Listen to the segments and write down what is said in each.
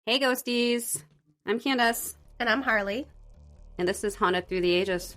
Hey, ghosties. I'm Candace. And I'm Harley. And this is Haunted Through the Ages.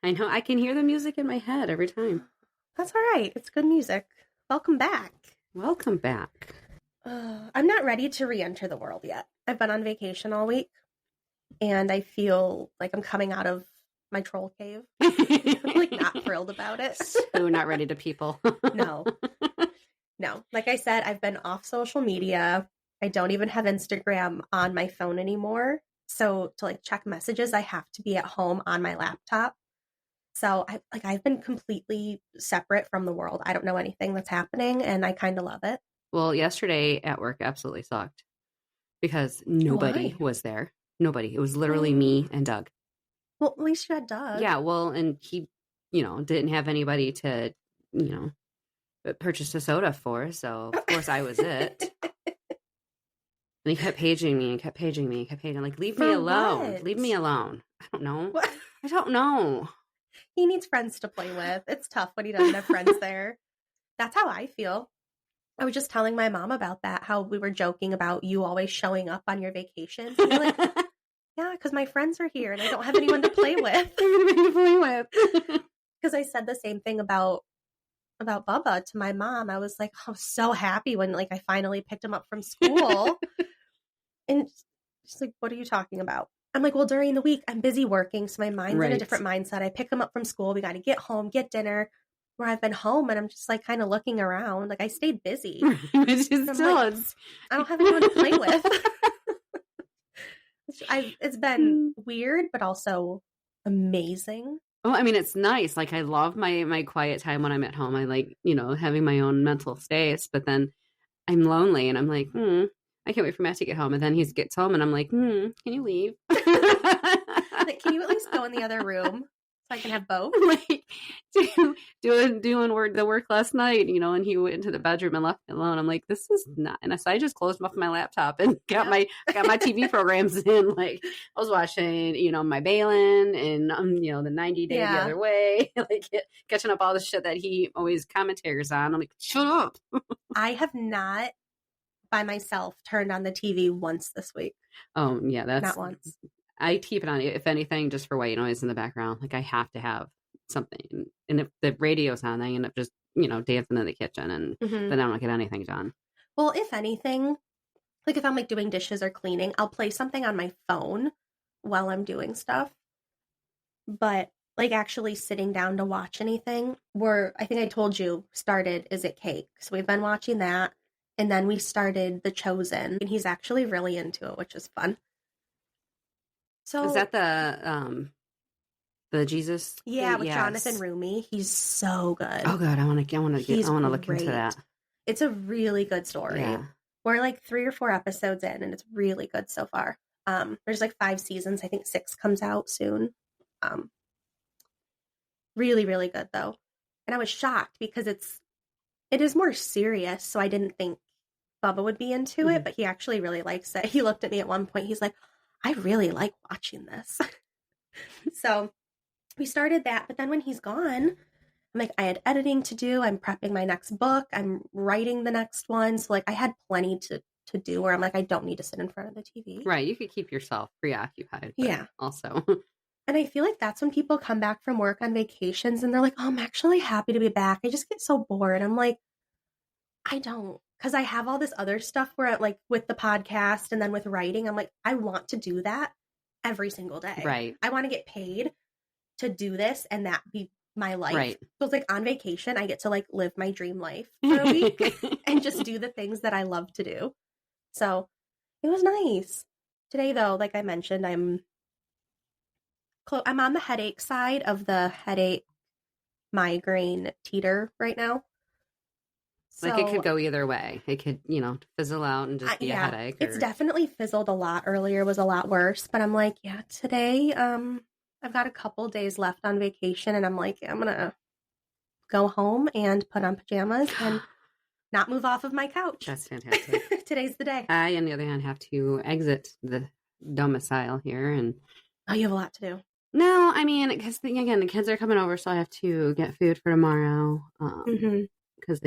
I know, I can hear the music in my head every time. That's all right. It's good music. Welcome back. Welcome back. I'm not ready to re-enter the world yet. I've been on vacation all week, and I feel like I'm coming out of my troll cave. I'm like not thrilled about it. So not ready to people. No. Like I said, I've been off social media. I don't even have Instagram on my phone anymore. So to like check messages, I have to be at home on my laptop. So I've been completely separate from the world. I don't know anything that's happening, and I kind of love it. Well, yesterday at work absolutely sucked because nobody was there. Nobody. It was literally me and Doug. Well, at least you had Doug. Yeah, well, and he, didn't have anybody to, purchase a soda for. So, of course, I was it. And he kept paging me and kept paging me and kept paging. Like, leave me alone. What? Leave me alone. I don't know. What? I don't know. He needs friends to play with. It's tough when he doesn't have friends there. That's how I feel. I was just telling my mom about that, how we were joking about you always showing up on your vacations. And you're like, yeah, because my friends are here and I don't have anyone to play with. Because I said the same thing about Bubba to my mom. I was like, I was so happy when like I finally picked him up from school. And she's like, what are you talking about? I'm like, well, during the week, I'm busy working, so my mind's in a different mindset. I pick him up from school. We got to get home, get dinner. Where I've been home, and I'm just like kind of looking around. Like I stayed busy. I don't have anyone to play with. It's been weird, but also amazing. Oh, I mean, it's nice. Like I love my quiet time when I'm at home. I like, having my own mental space. But then I'm lonely, and I'm like, I can't wait for Matt to get home. And then he gets home and I'm like, can you leave? Like, can you at least go in the other room so I can have both? Like doing the work last night, and he went into the bedroom and left me alone. I'm like, this is not. And so I just closed off my laptop and got my TV programs in. Like I was watching, my Balin and the 90 Day the Other Way, like catching up all the shit that he always commentaries on. I'm like, shut up. I have not by myself turned on the TV once this week. Oh yeah, that's not once. I keep it on, if anything, just for white noise in the background. Like I have to have something, and if the radio's on, I end up just dancing in the kitchen, and then I don't get anything done. Well, if anything, like if I'm like doing dishes or cleaning, I'll play something on my phone while I'm doing stuff. But like actually sitting down to watch anything, I think I told you, started Is It Cake? So we've been watching that. And then we started The Chosen, and he's actually really into it, which is fun. So is that the Jesus? Yeah, with Jonathan Rumi. He's so good. Oh, good. I want to look into that. It's a really good story. Yeah. We're like 3 or 4 episodes in, and it's really good so far. There's like 5 seasons. I think 6 comes out soon. Really, really good though. And I was shocked because it is more serious, so I didn't think Bubba would be into it, but he actually really likes it. He looked at me at one point. He's like, I really like watching this. So we started that, but then when he's gone, I'm like, I had editing to do. I'm prepping my next book. I'm writing the next one. So like I had plenty to do where I'm like, I don't need to sit in front of the TV. Right. You could keep yourself preoccupied. Yeah. Also. And I feel like that's when people come back from work on vacations and they're like, oh, I'm actually happy to be back. I just get so bored. I'm like, I don't. Because I have all this other stuff where like with the podcast and then with writing, I'm like, I want to do that every single day. Right. I want to get paid to do this and that be my life. Right. So it's like on vacation, I get to like live my dream life for a week and just do the things that I love to do. So it was nice. Today, though, like I mentioned, I'm on the headache side of the headache migraine teeter right now. Like, it could So, go either way. It could, fizzle out and just be a yeah, headache. it's definitely fizzled a lot. Earlier was a lot worse, but I'm like, yeah, today, I've got a couple days left on vacation, and I'm like, I'm gonna go home and put on pajamas and not move off of my couch. That's fantastic. Today's the day. I, on the other hand, have to exit the domicile here. And Oh, you have a lot to do. no, I mean, because again, the kids are coming over, so I have to get food for tomorrow. Because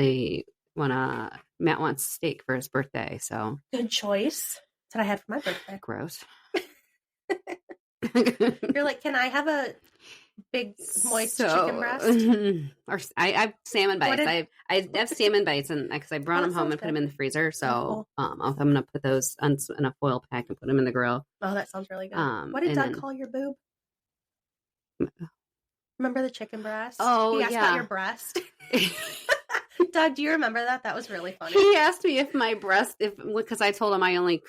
Matt wants steak for his birthday. So Good choice. That's what I had for my birthday. gross. You're like, can I have a big moist chicken breast? Or I have salmon bites. I have salmon bites, and because I brought them home and good. put them in the freezer, so cool. I'm gonna put those in a foil pack and put them in the grill. Oh, that sounds really good. What did Doug call your boob? Remember the chicken breast? Oh, he asked yeah. about your breast. Doug, do you remember that? That was really funny. He asked me if my breast, because I told him I only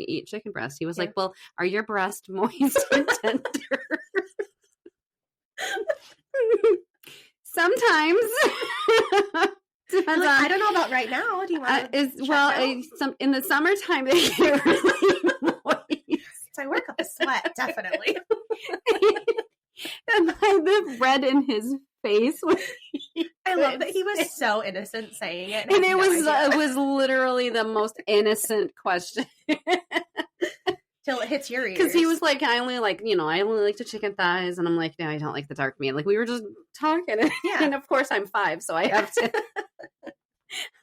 eat chicken breast. He was like, "Well, are your breasts moist and tender?" Sometimes. Depends on. I don't know about right now. Do you want to? In the summertime they get really moist. So I work up a sweat, definitely. And the red in his face. I love that he was so innocent saying it, and it was literally the most innocent question. Till it hits your ears. Because he was like, I only like the chicken thighs, and I'm like, no, I don't like the dark meat. Like, we were just talking, and of course I'm 5, so I have to.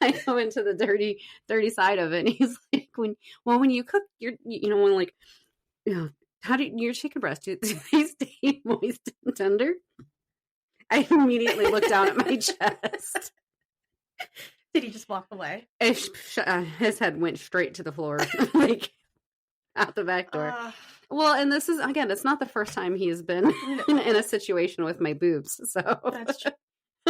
I go into the dirty side of it, and he's like, when you cook how do your chicken breast do they stay moist and tender? I immediately looked down at my chest. Did he just walk away? His head went straight to the floor, like out the back door. Well, and this is, again, it's not the first time he's been in a situation with my boobs. So that's true.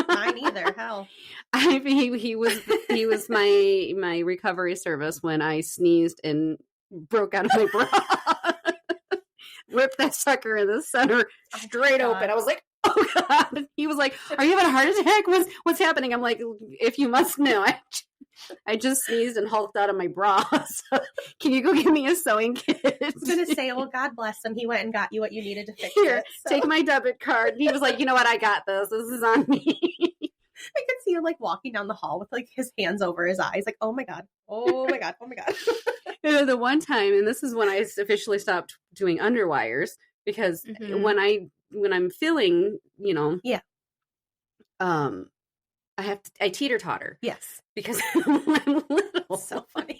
Mine either. Hell, he was my recovery service when I sneezed and broke out of my bra. Whipped that sucker in the center straight open. I was like, oh God. He was like, are you having a heart attack? What's happening? I'm like, if you must know, I just sneezed and hulked out of my bra. So can you go get me a sewing kit? I was going to say, well, God bless him. He went and got you what you needed to fix Here, it. So. Take my debit card. He was like, you know what? I got this. This is on me. I could see him like walking down the hall with like his hands over his eyes. Like, oh my God. Oh my God. Oh my God. The one time, and this is when I officially stopped doing underwires, because when I'm feeling, I teeter totter. Yes. Because I'm little. So funny.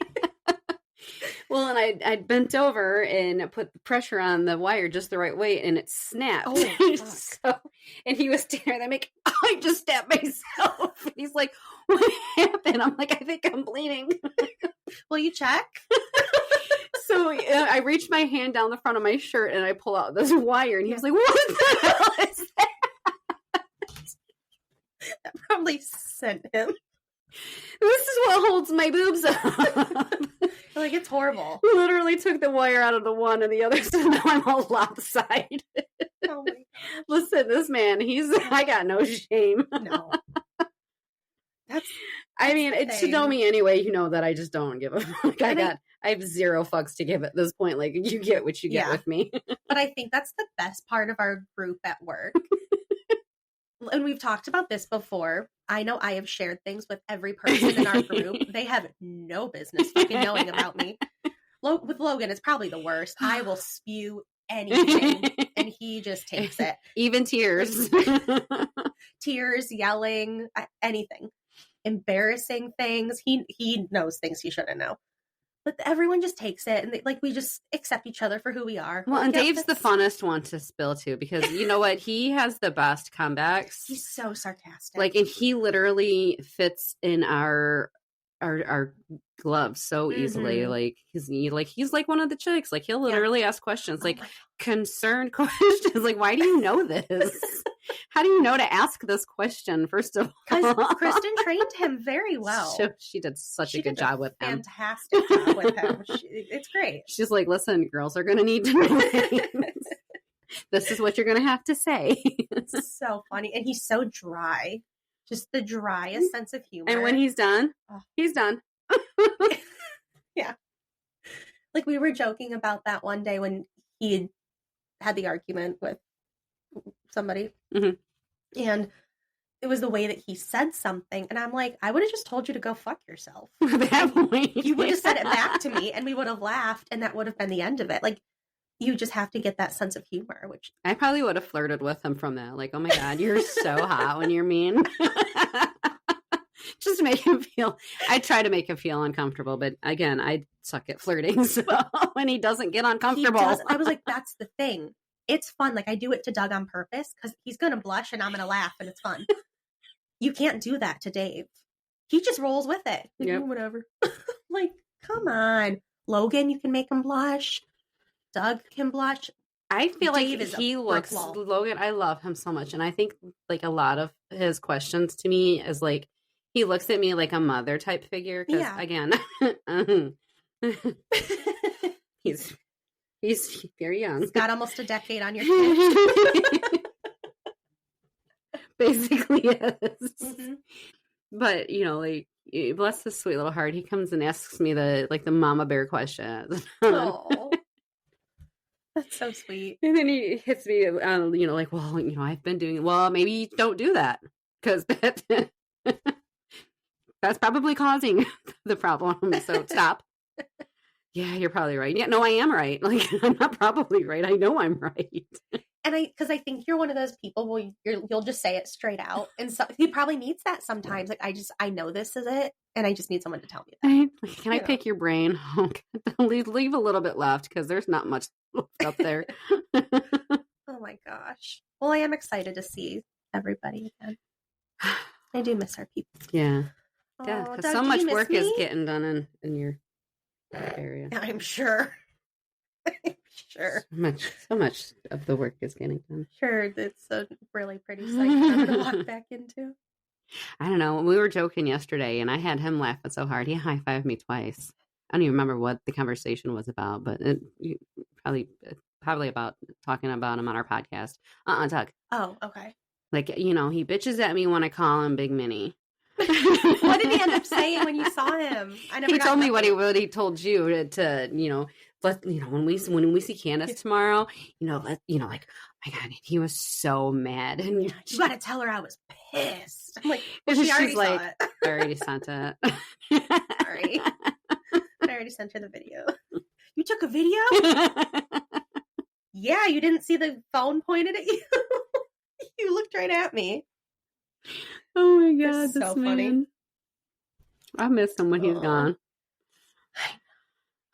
Well, and I bent over and put the pressure on the wire just the right way, and it snapped. Oh, and he was standing there, I just stabbed myself. And he's like, what happened? I'm like, I think I'm bleeding. Will you check? So I reached my hand down the front of my shirt and I pull out this wire, and he was like, what the hell is that? That probably sent him. This is what holds my boobs up. Like, it's horrible. Literally took the wire out of the one and the other, so now I'm all lopsided. Oh my gosh. Listen, this man, I got no shame. No. To know me anyway, you know that I just don't give a fuck. I have zero fucks to give at this point. Like, you get what you get with me. But I think that's the best part of our group at work. And we've talked about this before. I know I have shared things with every person in our group. They have no business fucking knowing about me. With Logan, it's probably the worst. I will spew anything, and he just takes it. Even tears. Tears, yelling, anything. Embarrassing things. He knows things he shouldn't know. But everyone just takes it, and we just accept each other for who we are. Well, and Dave's the funnest one to spill to, because you know what? He has the best comebacks. He's so sarcastic. And he literally fits in our gloves so easily. He's like one of the chicks. He'll literally ask questions, concerned questions. Why do you know this? How do you know to ask this question, first of all? Because Kristen trained him very well. She did such a good job with him. Fantastic job with him. It's great. She's like, listen, girls are going to need to know things. This is what you're going to have to say. It's so funny. And he's so dry. Just the driest sense of humor. And when he's done, he's done. Yeah. Like we were joking about that one day when he had the argument with somebody. Mm-hmm. And it was the way that he said something. And I'm like, I would have just told you to go fuck yourself. At that point. You would have said it back to me and we would have laughed and that would have been the end of it. Like, you just have to get that sense of humor, which I probably would have flirted with him from that. Like, oh my God, you're so hot when you're mean. Just to make him feel, I try to make him feel uncomfortable, but again, I suck at flirting. So when he doesn't get uncomfortable. I was like, that's the thing. It's fun. Like I do it to Doug on purpose because he's going to blush and I'm going to laugh and it's fun. You can't do that to Dave. He just rolls with it. Yep. Whatever. Like, come on. Logan, you can make him blush. Doug can blush. I feel Dave like he looks, Logan, I love him so much. And I think like a lot of his questions to me is like, he looks at me like a mother type figure. Because again, he's very young. He's got almost a decade on your kid. Basically, yes. Mm-hmm. But, you know, like, bless his sweet little heart. He comes and asks me the mama bear question. Oh. That's so sweet. And then he hits me, you know, like, well, you know, I've been doing, well, maybe don't do that because that's probably causing the problem. So stop. Yeah, you're probably right. Yeah, no, I am right. Like, I'm not probably right. I know I'm right. And because I think you're one of those people where you'll just say it straight out. And so he probably needs that sometimes. Like, I know this is it. And I just need someone to tell me that. Can I pick your brain? Leave a little bit left because there's not much left up there. Oh my gosh. Well, I am excited to see everybody again. I do miss our people. Yeah. Yeah, because so much work is getting done in your area. I'm sure. I'm sure. So much of the work is getting done. Sure, it's a really pretty sight for them to walk back into. I don't know. We were joking yesterday, and I had him laughing so hard. He high-fived me twice. I don't even remember what the conversation was about, but it probably about talking about him on our podcast. Tuck. Oh, okay. Like, you know, he bitches at me when I call him Big Minnie. What did he end up saying when you saw him? He told me what he told you to you know, when we see Candace tomorrow, you know, like, oh my God, he was so mad, and you got to tell her I was pissed. I'm like, well, she already saw it. I already sent it. Sorry, I already sent her the video. You took a video? Yeah, you didn't see the phone pointed at you. You looked right at me. Oh my God, that's so funny. I miss him when he's gone.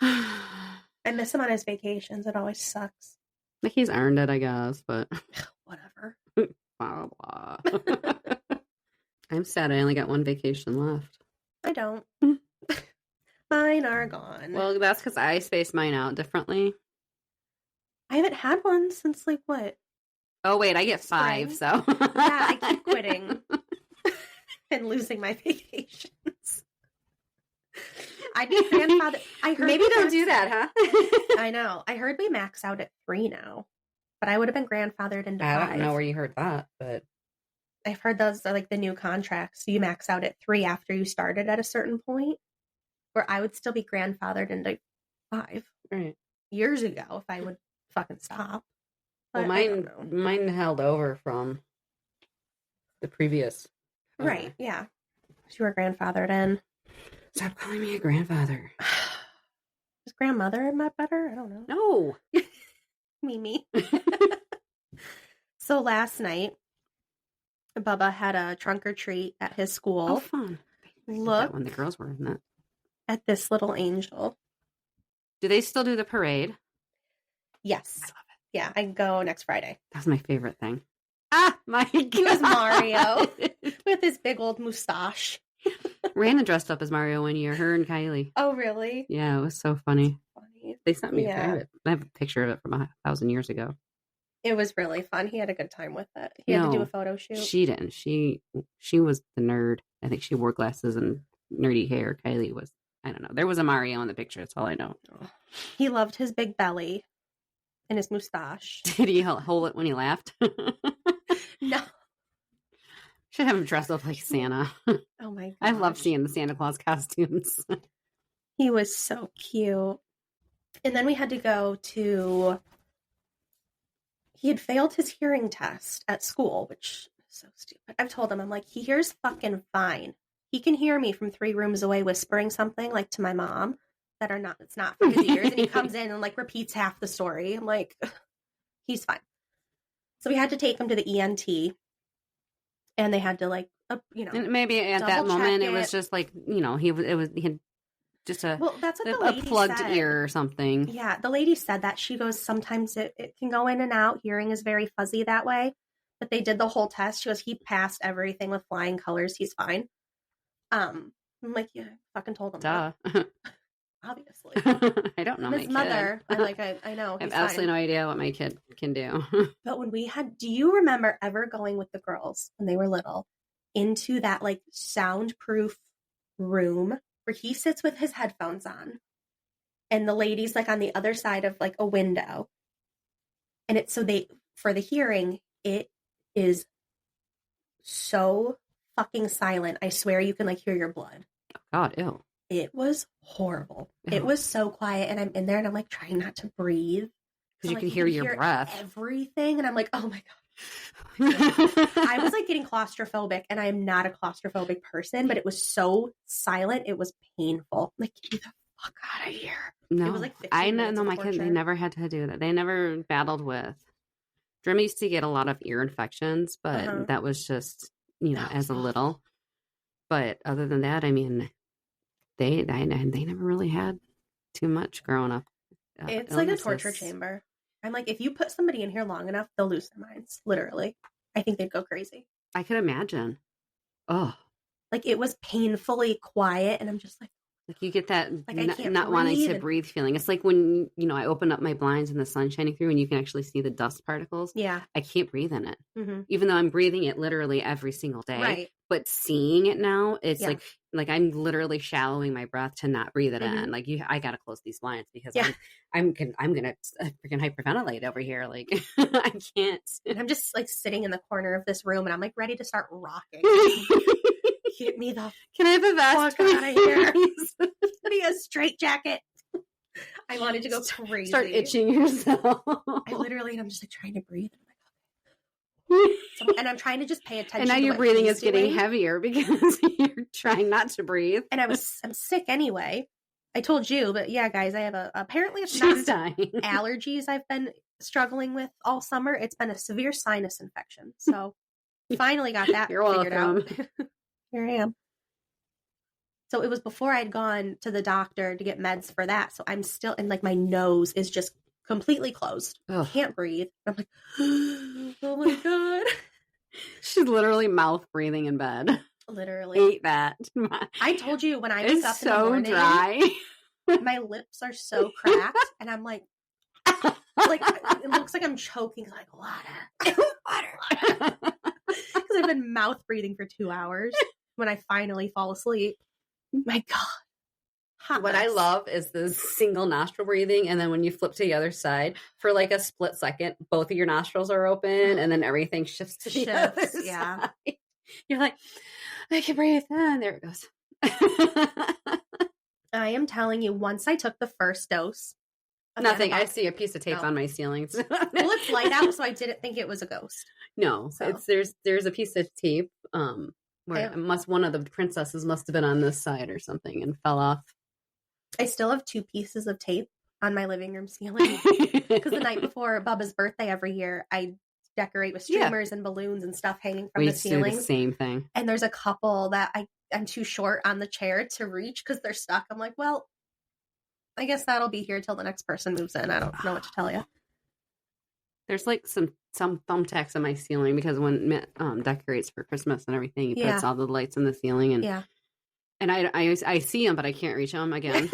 I miss him on his vacations. It always sucks. Like he's earned it, I guess, but whatever. Blah, blah. I'm sad I only got one vacation left. I don't. Mine are gone. Well, that's because I spaced mine out differently. I haven't had one since like what? Oh wait, I get 5, so yeah, I keep quitting and losing my vacations. I'd be grandfather. I heard maybe don't do that, huh? I know. I heard we max out at 3 now, but I would have been grandfathered into 5. I don't know where you heard that, but I've heard those are like the new contracts. You max out at 3 after you started at a certain point, where I would still be grandfathered into 5 years ago if I would fucking stop. Well, mine held over from the previous. Right, yeah. You were grandfathered in. Stop calling me a grandfather. Is grandmother better? I don't know. No. Mimi. So last night, Bubba had a trunk or treat at his school. Oh, fun. Look. When the girls were in that. At this little angel. Do they still do the parade? Yes. I love it. Yeah, I can go next Friday. That's my favorite thing. Ah, my God. He was Mario with his big old mustache. Rana dressed up as Mario one year, her and Kylie. Oh, really? Yeah, it was so funny. They sent me a private. I have a picture of it from 1,000 years ago. It was really fun. He had a good time with it. He had to do a photo shoot. She didn't. She was the nerd. I think she wore glasses and nerdy hair. Kylie was, I don't know. There was a Mario in the picture. That's all I know. He loved his big belly and his mustache. Did he hold it when he laughed? No. Should have him dress up like Santa. Oh my god. I love seeing the Santa Claus costumes. He was so cute. And then we had to go to... He had failed his hearing test at school, which is so stupid. I've told him, I'm like, he hears fucking fine. He can hear me from 3 rooms away whispering something like to my mom that it's not for his ears. And he comes in and like repeats half the story. I'm like, he's fine. So we had to take him to the ENT. And they had to like, and maybe at that moment it was just like, he had just a that's what the lady plugged said. ear or something. Yeah, the lady said that. She goes, sometimes it can go in and out. Hearing is very fuzzy that way. But they did the whole test. She goes, he passed everything with flying colors. He's fine. I'm like, yeah, I fucking told him. Duh. Obviously. I don't know his mother. I'm like, I know. I have absolutely no idea what my kid can do. But when do you remember ever going with the girls when they were little into that like soundproof room where he sits with his headphones on and the lady's like on the other side of like a window, and it's for the hearing, it is so fucking silent. I swear you can like hear your blood. God, ew. It was horrible. Ew. It was so quiet, and I'm in there and I'm like trying not to breathe. Because you can hear your breath. Everything. And I'm like, oh my God. I was like getting claustrophobic, and I am not a claustrophobic person, but it was so silent. It was painful. Like, get me the fuck out of here. No, it was like I know my kids, they never had to do that. They never battled with. Drum used to get a lot of ear infections, but that was just, as a little. But other than that, I mean, they never really had too much growing up. It's like a torture chamber. I'm like, if you put somebody in here long enough, they'll lose their minds. Literally. I think they'd go crazy. I could imagine. Oh. Like, it was painfully quiet, and I'm just like you get that like not wanting to breathe feeling. It's like when, I open up my blinds and the sun's shining through and you can actually see the dust particles. Yeah. I can't breathe in it. Mm-hmm. Even though I'm breathing it literally every single day. Right. But seeing it now, it's like I'm literally shallowing my breath to not breathe it in. Like, I got to close these blinds because I'm going to freaking hyperventilate over here. Like, I can't. And I'm just like sitting in the corner of this room and I'm like ready to start rocking. Get me the Can I have a vest? Fuck out of here. Give me a straight jacket. I wanted to go crazy. Start itching yourself. I'm just like trying to breathe. And I'm trying to just pay attention. And now your breathing is getting heavier because you're trying not to breathe. And I'm sick anyway. I told you, but yeah, guys, I have apparently it's She's not dying. allergies I've been struggling with all summer. It's been a severe sinus infection. So finally got that figured out. Here I am. So it was before I'd gone to the doctor to get meds for that. So I'm still, and like my nose is just completely closed. Ugh. Can't breathe. I'm like, oh my God. She's literally mouth breathing in bed. Literally. Hate that. I told you when I wake up in the morning, dry. My lips are so cracked and I'm like it looks like I'm choking like water. Because I've been mouth breathing for 2 hours when I finally fall asleep. My God. What I love is the single nostril breathing, and then when you flip to the other side, for like a split second, both of your nostrils are open, and then everything shifts to the other side. You're like, I can breathe. And there it goes. I am telling you, once I took the first dose. Nothing. I see a piece of tape on my ceilings. Well, it's light out, so I didn't think it was a ghost. No, so. There's a piece of tape where one of the princesses must have been on this side or something and fell off. I still have 2 pieces of tape on my living room ceiling because the night before Bubba's birthday every year, I decorate with streamers and balloons and stuff hanging from the ceiling. We do the same thing. And there's a couple that I'm too short on the chair to reach because they're stuck. I'm like, well, I guess that'll be here till the next person moves in. I don't know what to tell you. There's like some thumbtacks on my ceiling because when Mitt decorates for Christmas and everything, he puts all the lights in the ceiling and I see him, but I can't reach him again.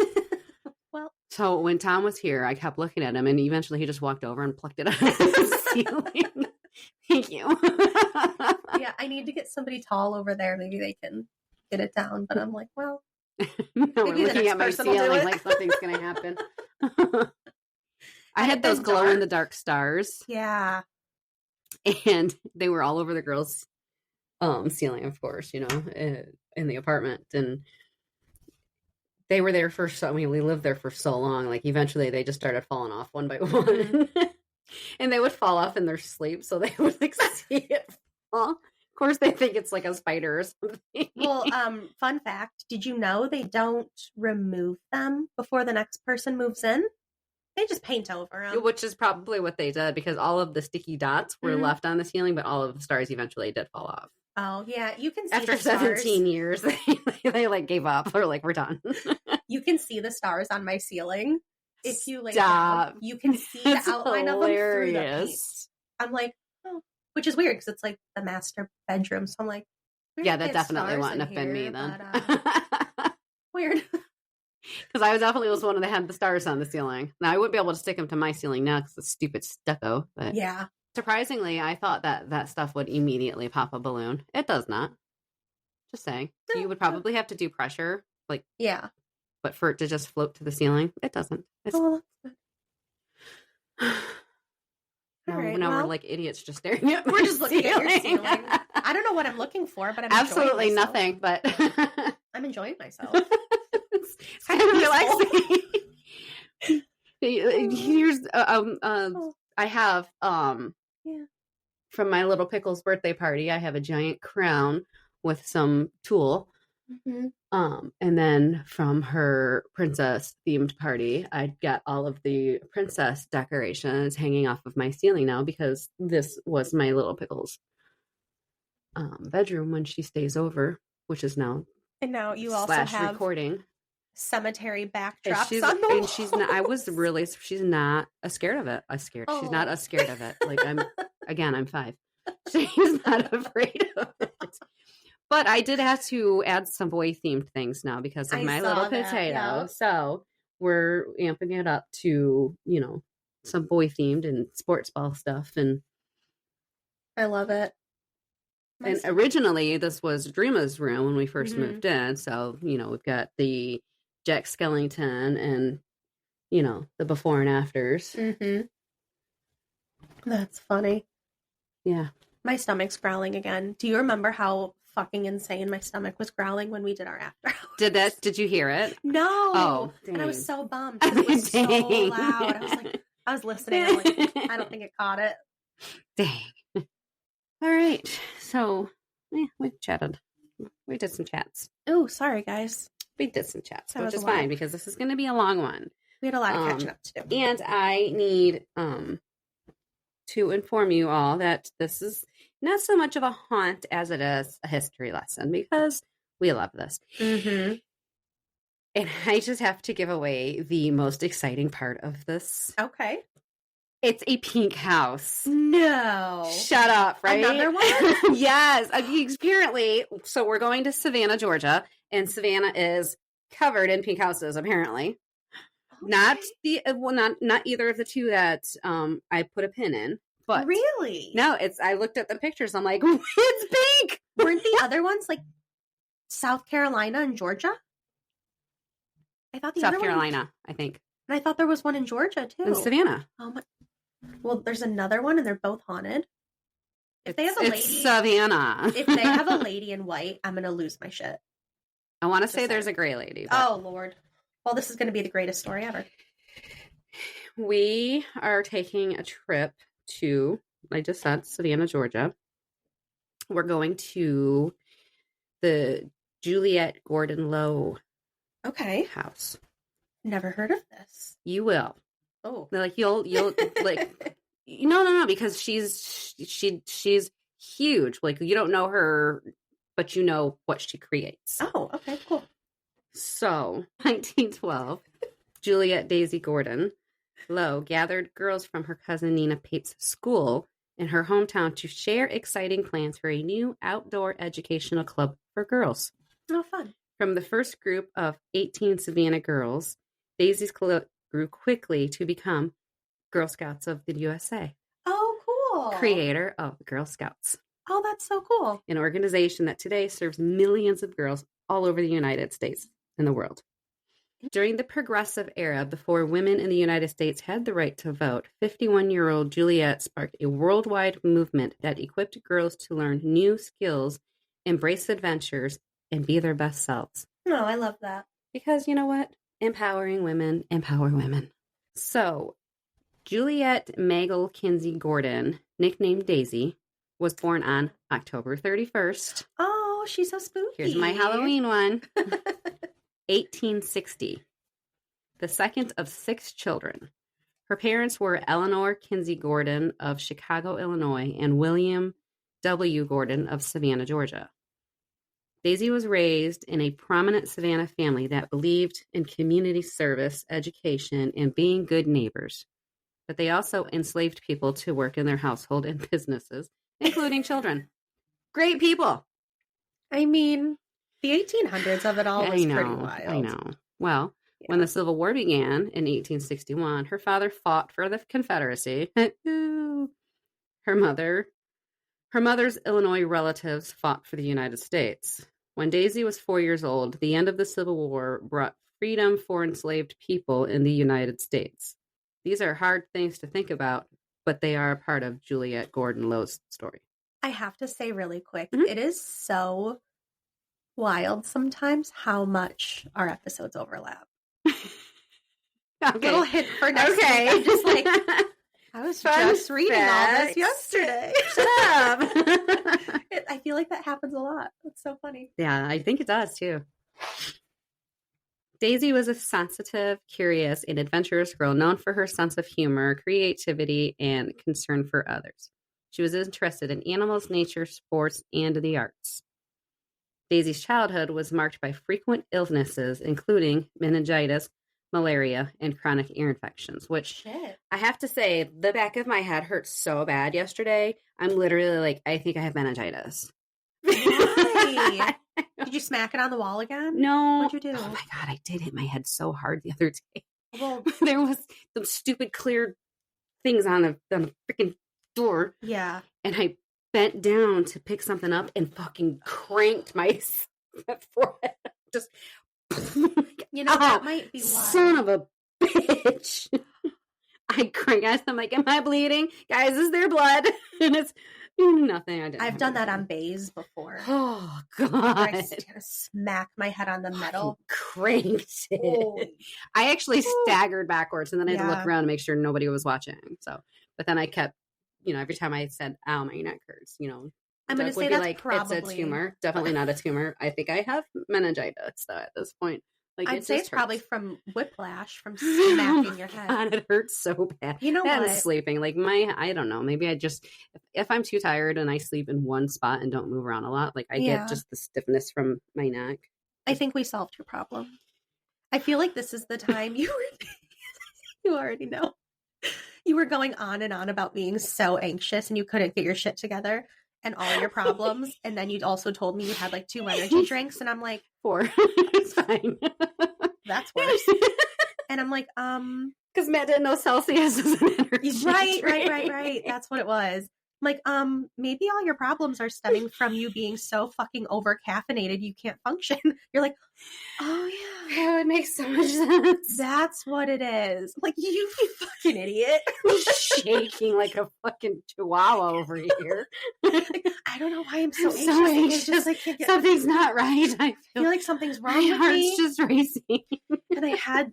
Well, so when Tom was here, I kept looking at him, and eventually he just walked over and plucked it out. ceiling. Thank you. Yeah, I need to get somebody tall over there. Maybe they can get it down. But I'm like, well, no, we're maybe the looking next at my person will do ceiling it. like something's going to happen. I Had had it those been glow in the dark? dark stars, Yeah. and they were all over the girls' ceiling, of course, you know, in the apartment, and they were there for so. I mean, we lived there for so long. Like, eventually, they just started falling off one by one, and they would fall off in their sleep, so they would like see it fall. Of course, they think it's like a spider or something. Well, fun fact: did you know they don't remove them before the next person moves in? They just paint over them. Which is probably what they did, because all of the sticky dots were left on the ceiling, but all of the stars eventually did fall off. Oh, yeah. You can see after the stars. 17 years, they like gave up. Or like, we're done. You can see the stars on my ceiling. If you lay Stop. down, you can see the outline of them through the paint. I'm like, oh, which is weird because it's like the master bedroom. So I'm like, yeah, that definitely wouldn't have been me then. But, weird. Because I definitely was one that had the stars on the ceiling. Now, I wouldn't be able to stick them to my ceiling now because it's stupid stucco. But yeah. Surprisingly, I thought that stuff would immediately pop a balloon. It does not. Just saying. So you would probably have to do pressure. Like, yeah. But for it to just float to the ceiling, it doesn't. Oh, that's good. Now we're like idiots just staring at We're just looking at your ceiling. I don't know what I'm looking for, but I'm absolutely nothing. But I'm enjoying myself. It's kind of relaxing. Here's I have from my little Pickle's birthday party, I have a giant crown with some tulle. And then from her princess themed party, I got all of the princess decorations hanging off of my ceiling now, because this was my little Pickle's bedroom when she stays over, which is now. And now you also have recording cemetery backdrops on the walls. She's not. She's not scared of it. She's not scared of it. Like I'm 5. She's not afraid of it. But I did have to add some boy themed things now because of my little potato. Yeah. So we're amping it up to, some boy themed and sports ball stuff. And I love it. And originally this was Dreama's room when we first moved in. So, we've got the Jack Skellington and, the before and afters. That's funny. Yeah. My stomach's growling again. Do you remember how fucking insane my stomach was growling when we did our after hours? Did you hear it? No. Oh, dang. And I was so bummed because it was so loud. I was listening. I'm like, I don't think it caught it. Dang. All right. So, we've chatted. We did some chats. Oh, sorry, guys. We did some chats, which is fine because this is going to be a long one. We had a lot of catching up to do. And I need to inform you all that this is not so much of a haunt as it is a history lesson, because we love this. And I just have to give away the most exciting part of this. Okay. It's a pink house. No. Shut up, right? Another one? Yes. Apparently, so we're going to Savannah, Georgia, and Savannah is covered in pink houses, apparently. Okay. Not either of the two that I put a pin in. But really? No, I looked at the pictures. I'm like, it's pink. Weren't the other ones like South Carolina and Georgia? I thought South Carolina, I think. And I thought there was one in Georgia too. In Savannah. Oh my. Well, there's another one, and they're both haunted. If they have a lady, it's Savannah. If they have a lady in white, I'm gonna lose my shit. I want to say there's a gray lady. But... Oh Lord. Well, this is gonna be the greatest story ever. We are taking a trip to, I just said, Savannah, Georgia. We're going to the Juliette Gordon Lowe house. Never heard of this. You will. Oh. Like you'll like no, because she's huge. Like, you don't know her, but you know what she creates. Oh, okay, cool. So, 1912, Juliette Daisy Gordon Lowe gathered girls from her cousin Nina Pate's school in her hometown to share exciting plans for a new outdoor educational club for girls. Oh, fun. From the first group of 18 Savannah girls, Daisy's club grew quickly to become Girl Scouts of the USA. Oh, cool. creator of Girl Scouts, Oh, that's so cool. an organization that today serves millions of girls all over the United States and the world. During the Progressive Era, before women in the United States had the right to vote, 51-year-old Juliette sparked a worldwide movement that equipped girls to learn new skills, embrace adventures, and be their best selves. No, I love that. Because you know what? Empowering women empower women. So, Juliette Magel Kinsey Gordon, nicknamed Daisy, was born on October 31st. Oh, she's so spooky. Here's my Halloween one. 1860. The second of 6 children. Her parents were Eleanor Kinsey Gordon of Chicago, Illinois, and William W. Gordon of Savannah, Georgia. Daisy was raised in a prominent Savannah family that believed in community service, education, and being good neighbors. But they also enslaved people to work in their household and businesses, including children. Great people. I mean, the 1800s of it all was pretty wild. I know. Well, when the Civil War began in 1861, her father fought for the Confederacy. Her mother's Illinois relatives fought for the United States. When Daisy was 4 years old, the end of the Civil War brought freedom for enslaved people in the United States. These are hard things to think about, but they are a part of Juliette Gordon Lowe's story. I have to say really quick, it is so wild sometimes how much our episodes overlap. Okay. Little hint for next week. I'm just like, I was just reading all this yesterday. Shut up. I feel like that happens a lot. It's so funny. Yeah, I think it does too. Daisy was a sensitive, curious, and adventurous girl known for her sense of humor, creativity, and concern for others. She was interested in animals, nature, sports, and the arts. Daisy's childhood was marked by frequent illnesses, including meningitis, malaria, and chronic ear infections, which I have to say, the back of my head hurts so bad yesterday. I'm literally like, I think I have meningitis. Why? Did you smack it on the wall again? No. What'd you do? Oh my God, I did hit my head so hard the other day. Well, there was some stupid clear things on the freaking door. Yeah. And I bent down to pick something up and fucking cranked my forehead. Just, you know, that might be why. Son of a bitch. I cranked. I'm like, am I bleeding? Guys, is there blood? And it's nothing. I've done that on bays before. Oh, God. I smack my head on the metal. Cranked it. Oh. I actually staggered backwards and then I had to look around to make sure nobody was watching. So, but then I kept, every time I said, ow, my neck hurts, I'm going to say that's like, probably... It's a tumor. Definitely not a tumor. I think I have meningitis though at this point. Like, I'd say it's probably from whiplash, from smacking your head. God, it hurts so bad. You know what? And sleeping. Like I don't know. Maybe I just, if I'm too tired and I sleep in one spot and don't move around a lot, like I get just the stiffness from my neck. I think we solved your problem. I feel like this is the time you already know. You were going on and on about being so anxious and you couldn't get your shit together and all your problems. And then you also told me you had like 2 energy drinks. And I'm like, 4. It's fine. That's worse. And I'm like, because Matt didn't know Celsius is an energy Right. That's what it was. I'm like, maybe all your problems are stemming from you being so fucking over caffeinated you can't function. You're like, oh yeah. That would make so much sense. That's what it is. I'm like, you fucking idiot. Shaking like a fucking chihuahua over here. Like, I don't know why I'm so anxious. Just, I can't get... Something's not right. I feel like something's wrong my with heart's me. Just racing. And I had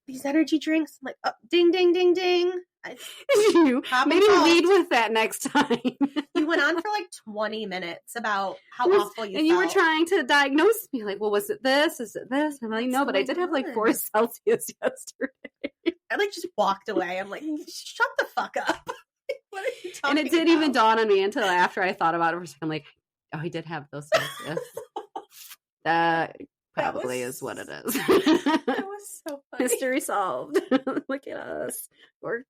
these energy drinks. I'm like, oh, ding, ding, ding, ding. Maybe lead with that next time. You went on for like 20 minutes about how awful you felt. And you were trying to diagnose me. Like, well, was it this? Is it this? I'm like, no, but I did have like 4 Celsius yesterday. I like just walked away. I'm like, shut the fuck up. What are you talking about? And it didn't even dawn on me until after I thought about it for a second. I'm like, oh, he did have those Celsius. That probably is what it is. That was so funny. Mystery solved. Look at us. We're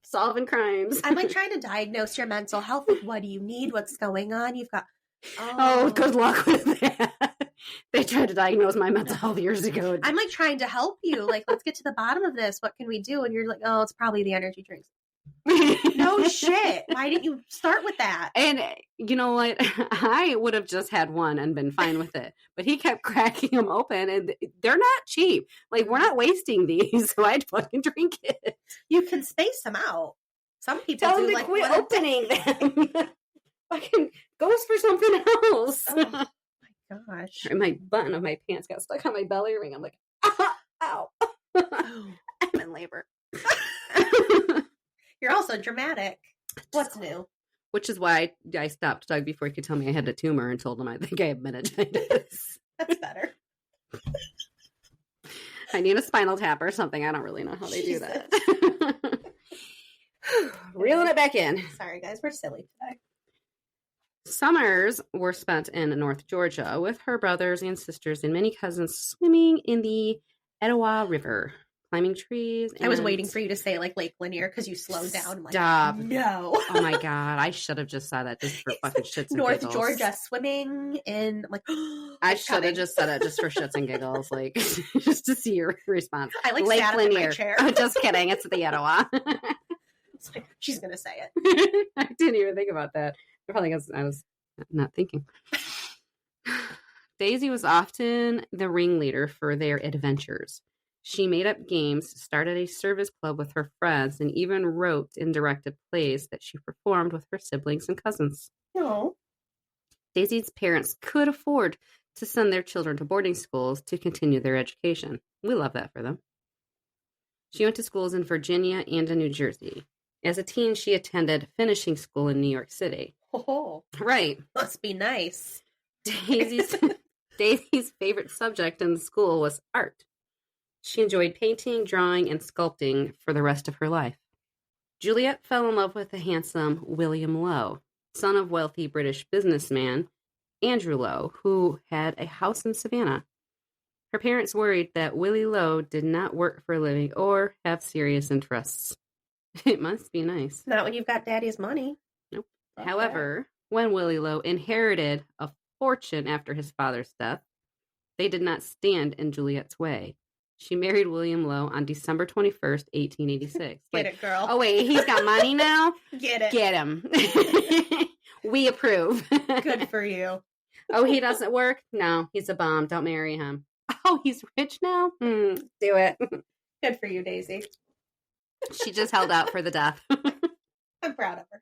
solving crimes. I'm like trying to diagnose your mental health. Like, what do you need? What's going on? You've got... Oh, good luck with that. They tried to diagnose my mental health years ago. I'm like trying to help you. Like, let's get to the bottom of this. What can we do? And you're like, oh, it's probably the energy drinks. No shit. Why didn't you start with that? And you know what? I would have just had one and been fine with it. But he kept cracking them open, and they're not cheap. Like, we're not wasting these, so I'd fucking drink it. You can space them out. Some people Tell do them to like quit opening them. Fucking goes for something else. Oh my gosh. My button of my pants got stuck on my belly ring. I'm like, ow. I'm in labor. You're also dramatic. What's new? Which is why I stopped Doug before he could tell me I had a tumor and told him I think I have meningitis. That's better. I need a spinal tap or something. I don't really know how they do that. Reeling it back in. Sorry, guys. We're silly today. Summers were spent in North Georgia with her brothers and sisters and many cousins swimming in the Etowah River, climbing trees. I was waiting for you to say like Lake Lanier because you slowed down. I'm like, stop. No. Oh my God. I should have just said that just for fucking shits and North giggles. Georgia swimming in like I should have just said it just for shits and giggles, like just to see your response. I like Lake sat up Lanier. in my chair. Oh, just kidding. It's the Etowah. It's like, she's gonna say it. I didn't even think about that. Probably because I was not thinking. Daisy was often the ringleader for their adventures. She made up games, started a service club with her friends, and even wrote and directed plays that she performed with her siblings and cousins. No. Daisy's parents could afford to send their children to boarding schools to continue their education. We love that for them. She went to schools in Virginia and in New Jersey. As a teen, she attended finishing school in New York City. Oh, Right. must be nice. Daisy's favorite subject in school was art. She enjoyed painting, drawing, and sculpting for the rest of her life. Juliette fell in love with the handsome William Lowe, son of wealthy British businessman Andrew Lowe, who had a house in Savannah. Her parents worried that Willie Lowe did not work for a living or have serious interests. It must be nice. Not when you've got daddy's money. Nope. Okay. However, when Willie Lowe inherited a fortune after his father's death, they did not stand in Juliette's way. She married William Lowe on December 21st, 1886. Get it, girl. Oh, wait, he's got money now? Get it. Get him. We approve. Good for you. Oh, he doesn't work? No, he's a bum. Don't marry him. Oh, he's rich now? Do it. Good for you, Daisy. She just held out for the death. I'm proud of her.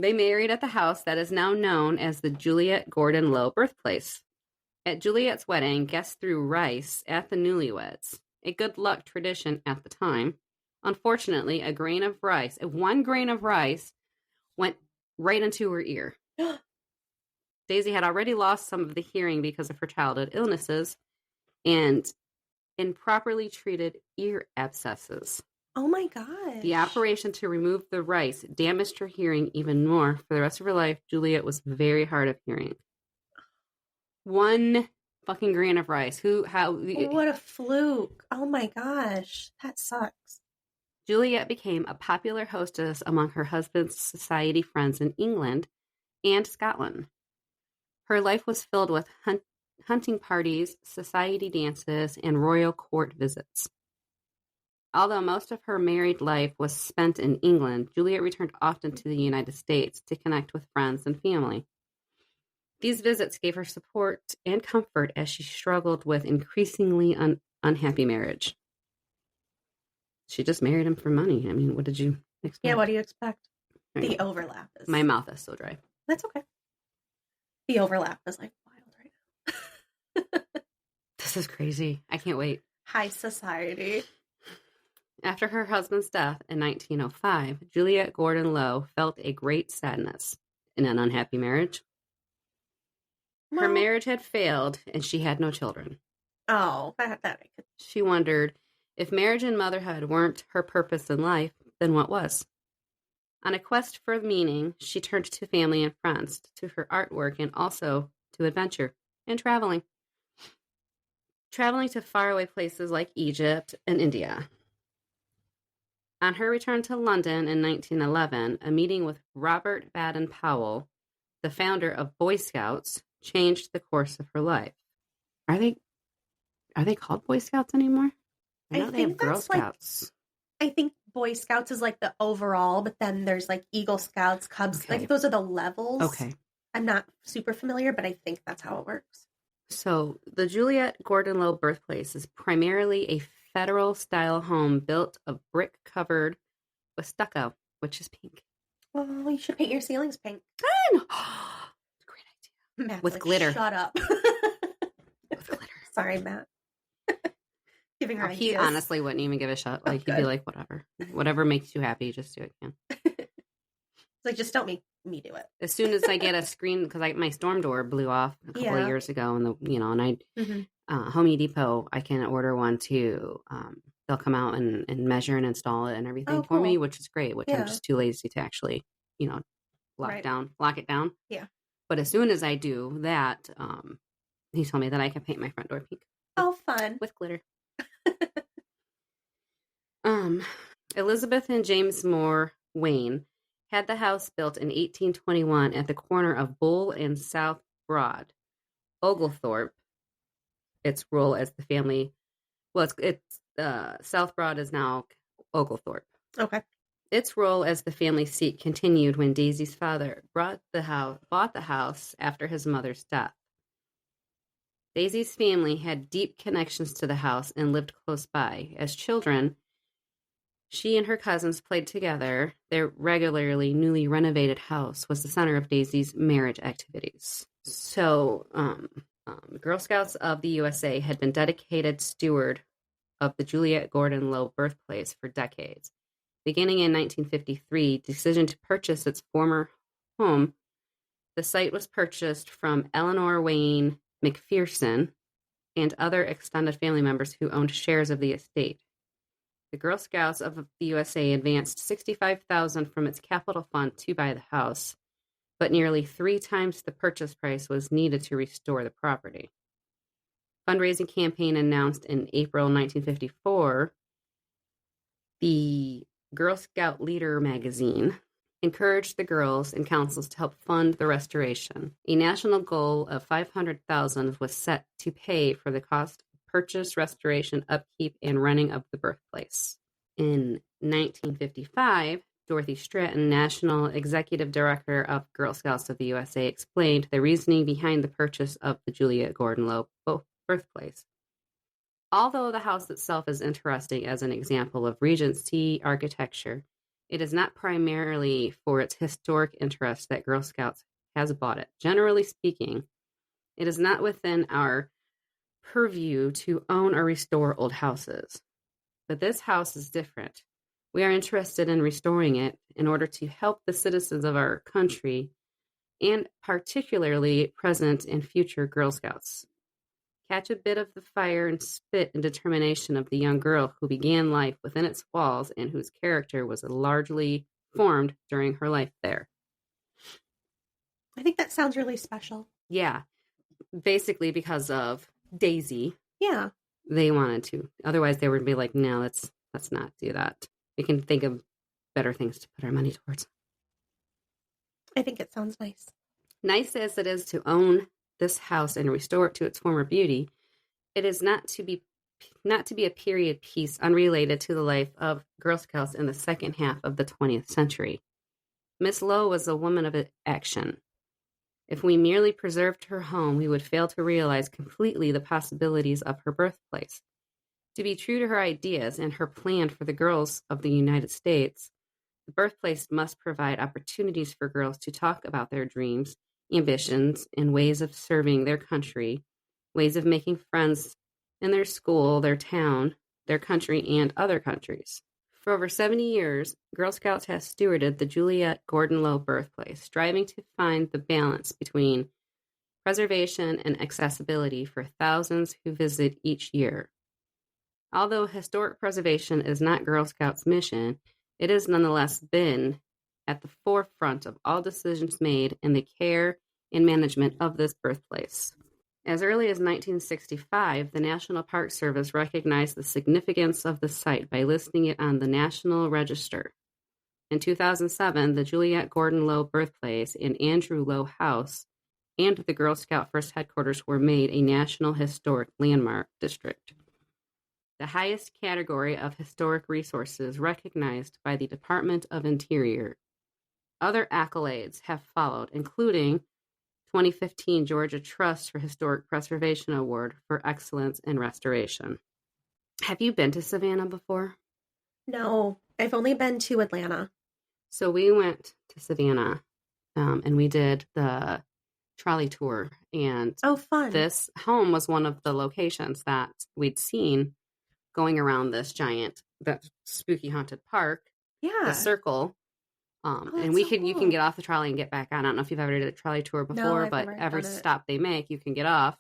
They married at the house that is now known as the Juliette Gordon Lowe birthplace. At Juliette's wedding, guests threw rice at the newlyweds, a good luck tradition at the time. Unfortunately, one grain of rice went right into her ear. Daisy had already lost some of the hearing because of her childhood illnesses and improperly treated ear abscesses. Oh my God. The operation to remove the rice damaged her hearing even more. For the rest of her life, Juliette was very hard of hearing. One fucking grain of rice. What a fluke. Oh my gosh. That sucks. Juliette became a popular hostess among her husband's society friends in England and Scotland. Her life was filled with hunting parties, society dances, and royal court visits. Although most of her married life was spent in England, Juliette returned often to the United States to connect with friends and family. These visits gave her support and comfort as she struggled with increasingly unhappy marriage. She just married him for money. I mean, what did you expect? Yeah, what do you expect? Right. The overlap is... My mouth is so dry. That's okay. The overlap is like wild right now. This is crazy. I can't wait. High society. After her husband's death in 1905, Juliette Gordon Lowe felt a great sadness in an unhappy marriage. Her Well, marriage had failed, and she had no children. Oh, that I could... She wondered, if marriage and motherhood weren't her purpose in life, then what was? On a quest for meaning, she turned to family and friends, to her artwork, and also to adventure and traveling. Traveling to faraway places like Egypt and India. On her return to London in 1911, a meeting with Robert Baden-Powell, the founder of Boy Scouts, changed the course of her life. Are they called Boy Scouts anymore? I know they have Girl Scouts. I think Boy Scouts is like the overall, but then there's like Eagle Scouts, Cubs. Okay. Like those are the levels. Okay. I'm not super familiar, but I think that's how it works. So the Juliette Gordon Lowe birthplace is primarily a federal-style home built of brick covered with stucco, which is pink. Well, you should paint your ceilings pink. I know. Great idea. Matt's With like, glitter. Shut up. With glitter. Sorry, Matt. Giving her He ideas. honestly wouldn't even give a shit. Like, he'd be like, whatever makes you happy, just do it, man. It's like, just don't make me do it. As soon as I get a screen, because my storm door blew off a couple of years ago, and Home Depot, I can order one too. They'll come out and measure and install it and everything for me, which is great. Which I'm just too lazy to actually, lock it down. Yeah. But as soon as I do that, he told me that I can paint my front door pink. Oh, fun. With glitter. Elizabeth and James Moore Wayne had the house built in 1821 at the corner of Bull and South Broad. Oglethorpe, its role as the family, South Broad is now Oglethorpe. Okay. Its role as the family seat continued when Daisy's father bought the house after his mother's death. Daisy's family had deep connections to the house and lived close by. As children, she and her cousins played together. Their regularly newly renovated house was the center of Daisy's marriage activities. So, Girl Scouts of the USA had been dedicated steward of the Juliette Gordon Lowe birthplace for decades. Beginning in 1953, decision to purchase its former home, the site was purchased from Eleanor Wayne McPherson and other extended family members who owned shares of the estate. The Girl Scouts of the USA advanced $65,000 from its capital fund to buy the house, but nearly 3 times the purchase price was needed to restore the property. Fundraising campaign announced in April 1954, the Girl Scout Leader magazine encouraged the girls and councils to help fund the restoration. A national goal of $500,000 was set to pay for the cost of purchase, restoration, upkeep, and running of the birthplace. In 1955, Dorothy Stratton, National Executive Director of Girl Scouts of the USA, explained the reasoning behind the purchase of the Juliette Gordon Lowe birthplace. Although the house itself is interesting as an example of Regency architecture, it is not primarily for its historic interest that Girl Scouts has bought it. Generally speaking, it is not within our purview to own or restore old houses. But this house is different. We are interested in restoring it in order to help the citizens of our country, and particularly present and future Girl Scouts, catch a bit of the fire and spit and determination of the young girl who began life within its walls and whose character was largely formed during her life there. I think that sounds really special. Yeah. Basically because of Daisy. Yeah. They wanted to. Otherwise they would be like, no, let's not do that. We can think of better things to put our money towards. I think it sounds nice. Nice as it is to own this house and restore it to its former beauty, it is not to be a period piece unrelated to the life of Girl Scouts in the second half of the 20th century. Miss Lowe was a woman of action. If we merely preserved her home, we would fail to realize completely the possibilities of her birthplace. To be true to her ideas and her plan for the girls of the United States, the birthplace must provide opportunities for girls to talk about their dreams, ambitions, and ways of serving their country, ways of making friends in their school, their town, their country, and other countries. For over 70 years, Girl Scouts has stewarded the Juliette Gordon Lowe birthplace, striving to find the balance between preservation and accessibility for thousands who visit each year. Although historic preservation is not Girl Scouts' mission, it has nonetheless been at the forefront of all decisions made in the care and management of this birthplace. As early as 1965, the National Park Service recognized the significance of the site by listing it on the National Register. In 2007, the Juliette Gordon Lowe birthplace and Andrew Lowe House and the Girl Scout First Headquarters were made a National Historic Landmark District. the highest category of historic resources recognized by the Department of Interior. Other accolades have followed, including 2015 Georgia Trust for Historic Preservation Award for Excellence in Restoration. Have you been to Savannah before? No, I've only been to Atlanta. So we went to Savannah, and we did the trolley tour. And Oh, fun. this home was one of the locations that we'd seen going around this giant, that spooky haunted park, Yeah. the circle. And you can get off the trolley and get back on. I don't know if you've ever did a trolley tour before, but every stop they make, you can get off,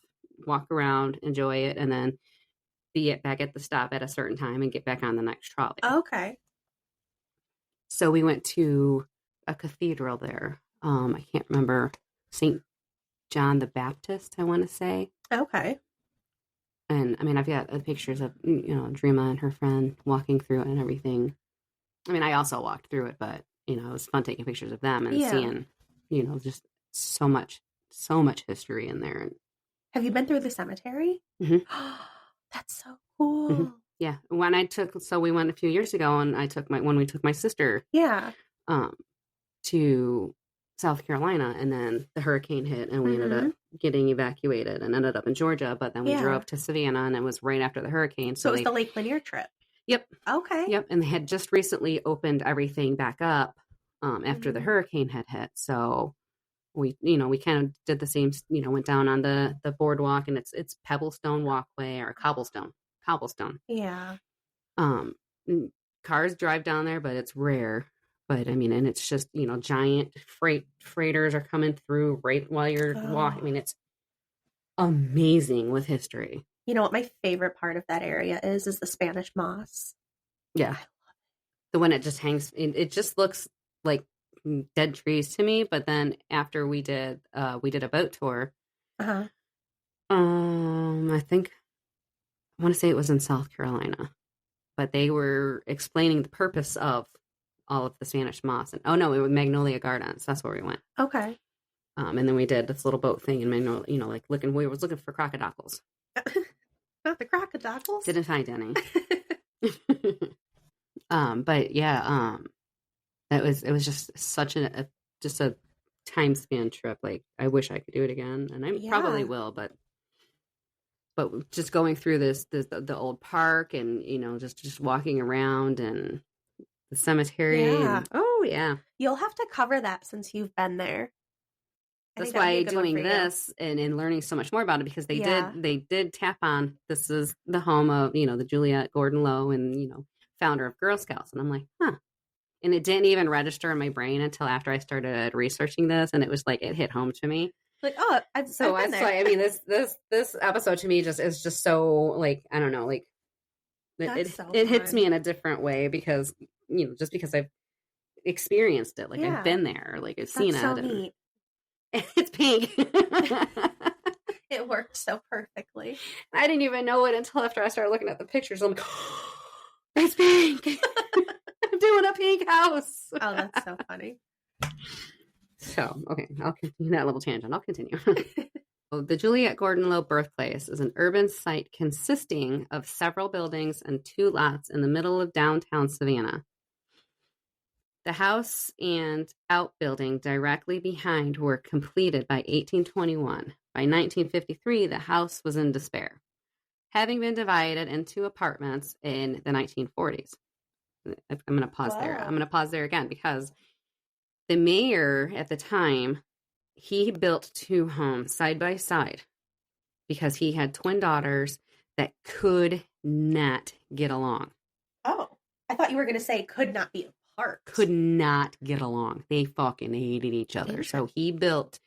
walk around, enjoy it, and then be back at the stop at a certain time and get back on the next trolley. Okay. So we went to a cathedral there. I can't remember, St. John the Baptist, I want to say. Okay. And I mean, I've got pictures of, Dreama and her friend walking through it and everything. I mean, I also walked through it, but, it was fun taking pictures of them and seeing, just so much history in there. Have you been through the cemetery? Mm-hmm. That's so cool. Mm-hmm. Yeah. We went a few years ago, and we took my sister to South Carolina, and then the hurricane hit, and we ended up getting evacuated and ended up in Georgia, but then we drove to Savannah, and it was right after the hurricane. So it was the Lake Lanier trip. Yep. Okay. Yep. And they had just recently opened everything back up after the hurricane had hit. So we kind of did the same, went down on the boardwalk, and it's pebblestone walkway or cobblestone. Yeah. Cars drive down there, but it's rare. But I mean, and it's just, giant freighters are coming through right while you're walking. I mean, it's amazing with history. You know what my favorite part of that area is the Spanish moss. Yeah. The one it just hangs, it just looks like dead trees to me. But then after we did a boat tour, I want to say it was in South Carolina, but they were explaining the purpose of all of the Spanish moss. And it was Magnolia Gardens. That's where we went. Okay. And then we did this little boat thing in Magnolia, we was looking for crocodiles. Not the crocodiles. Didn't find any. But yeah, it was just such a time span trip. Like, I wish I could do it again, and I probably will. But just going through the old park, and just walking around, and the cemetery. Yeah. Yeah. You'll have to cover that since you've been there. That's why doing this and learning so much more about it, because they did tap on, this is the home of, the Juliette Gordon Lowe and, founder of Girl Scouts. And I'm like, huh. And it didn't even register in my brain until after I started researching this. And it was like, it hit home to me. Like, I've been there. I mean, this episode to me is just so, like, I don't know, like, it hits me in a different way because, just because I've experienced it. Like, I've been there, like, I've seen it. So neat. It's pink. It worked so perfectly. I didn't even know it until after I started looking at the pictures. I'm like, it's pink. I'm doing a pink house. Oh, that's so funny. So, okay, I'll continue that little tangent. I'll continue. The Juliette Gordon Lowe birthplace is an urban site consisting of several buildings and 2 lots in the middle of downtown Savannah. The house and outbuilding directly behind were completed by 1821. By 1953, the house was in despair, having been divided into apartments in the 1940s. I'm going to pause there. I'm going to pause there again because the mayor at the time, he built 2 homes side by side because he had twin daughters that could not get along. Oh, I thought you were going to say could not be apart. Could not get along. They fucking hated each other. So he built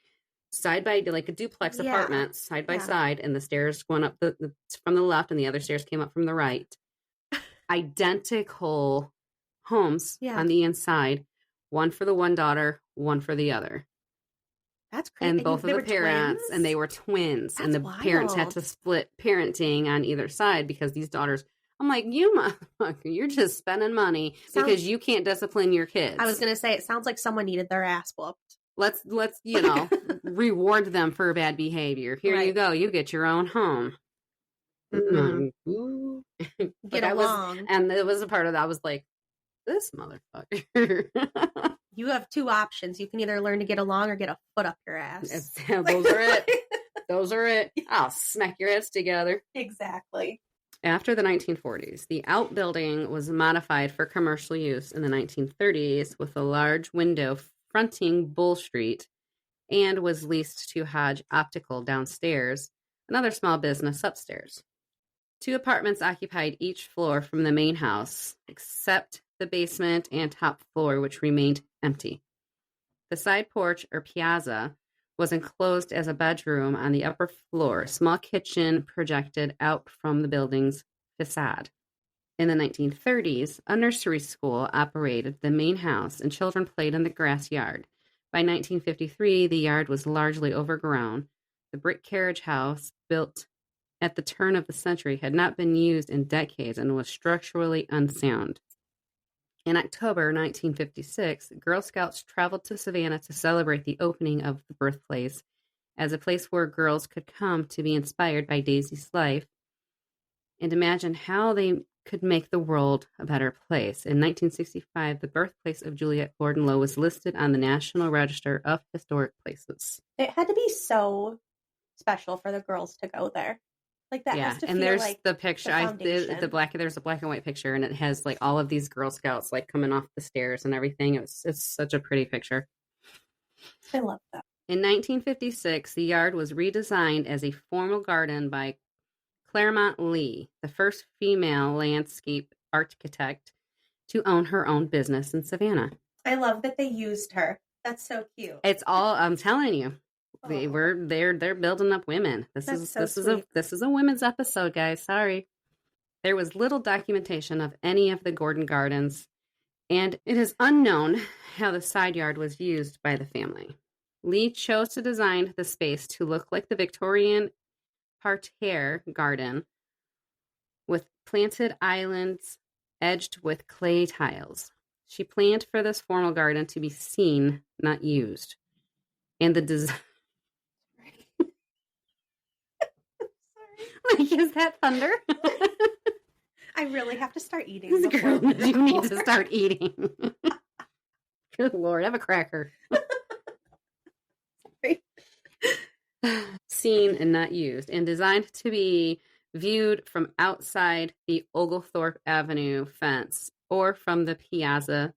side by, like a duplex apartment, side by side, and the stairs went up from the left and the other stairs came up from the right. Identical homes on the inside, one for the one daughter, one for the other. That's crazy. And both of the parents, twins? And they were twins. That's and the wild. Parents had to split parenting on either side because these daughters, I'm like, you motherfucker, you're just spending money because you can't discipline your kids. I was going to say, it sounds like someone needed their ass whooped. Let's reward them for bad behavior. Here you go. You get your own home. Ooh. Get along. And it was a part of that. I was like, this motherfucker. You have two options. You can either learn to get along or get a foot up your ass. Those are it. Those are it. I'll smack your heads together. Exactly. After the 1940s, the outbuilding was modified for commercial use in the 1930s with a large window fronting Bull Street and was leased to Hodge Optical downstairs, another small business upstairs. 2 apartments occupied each floor from the main house, except the basement and top floor, which remained empty. The side porch, or piazza, was enclosed as a bedroom on the upper floor. Small kitchen projected out from the building's facade. In the 1930s, a nursery school operated the main house, and children played in the grass yard. By 1953, the yard was largely overgrown. The brick carriage house, built at the turn of the century, had not been used in decades and was structurally unsound. In October 1956, Girl Scouts traveled to Savannah to celebrate the opening of the birthplace as a place where girls could come to be inspired by Daisy's life and imagine how they could make the world a better place. In 1965, the birthplace of Juliette Gordon Lowe was listed on the National Register of Historic Places. It had to be so special for the girls to go there. Like that has to and feel there's like the picture. There's a black and white picture, and it has like all of these Girl Scouts like coming off the stairs and everything. It's such a pretty picture. I love that. In 1956, the yard was redesigned as a formal garden by Claremont Lee, the first female landscape architect to own her own business in Savannah. I love that they used her. That's so cute. It's all, I'm telling you. They're building up women. This is a women's episode, guys. Sorry. There was little documentation of any of the Gordon Gardens, and it is unknown how the side yard was used by the family. Lee chose to design the space to look like the Victorian parterre garden with planted islands edged with clay tiles. She planned for this formal garden to be seen, not used. And the design... Like, is that thunder? I really have to start eating. Girl, you need to start eating. Good Lord, have a cracker. Sorry. Seen and not used, and designed to be viewed from outside the Oglethorpe Avenue fence or from the piazza.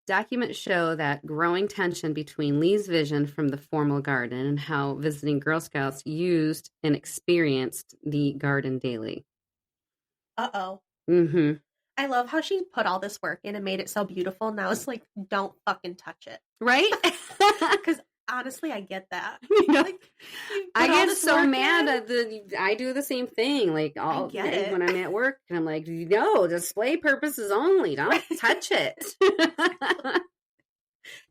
Documents show that growing tension between Lee's vision from the formal garden and how visiting Girl Scouts used and experienced the garden daily. Uh-oh. Mm-hmm. I love how she put all this work in and made it so beautiful. Now it's like, don't fucking touch it. Right? Because honestly, I get that. You know, like, I get so mad at I do the same thing. Like when I'm at work, and I'm like, no, display purposes only. Don't touch it.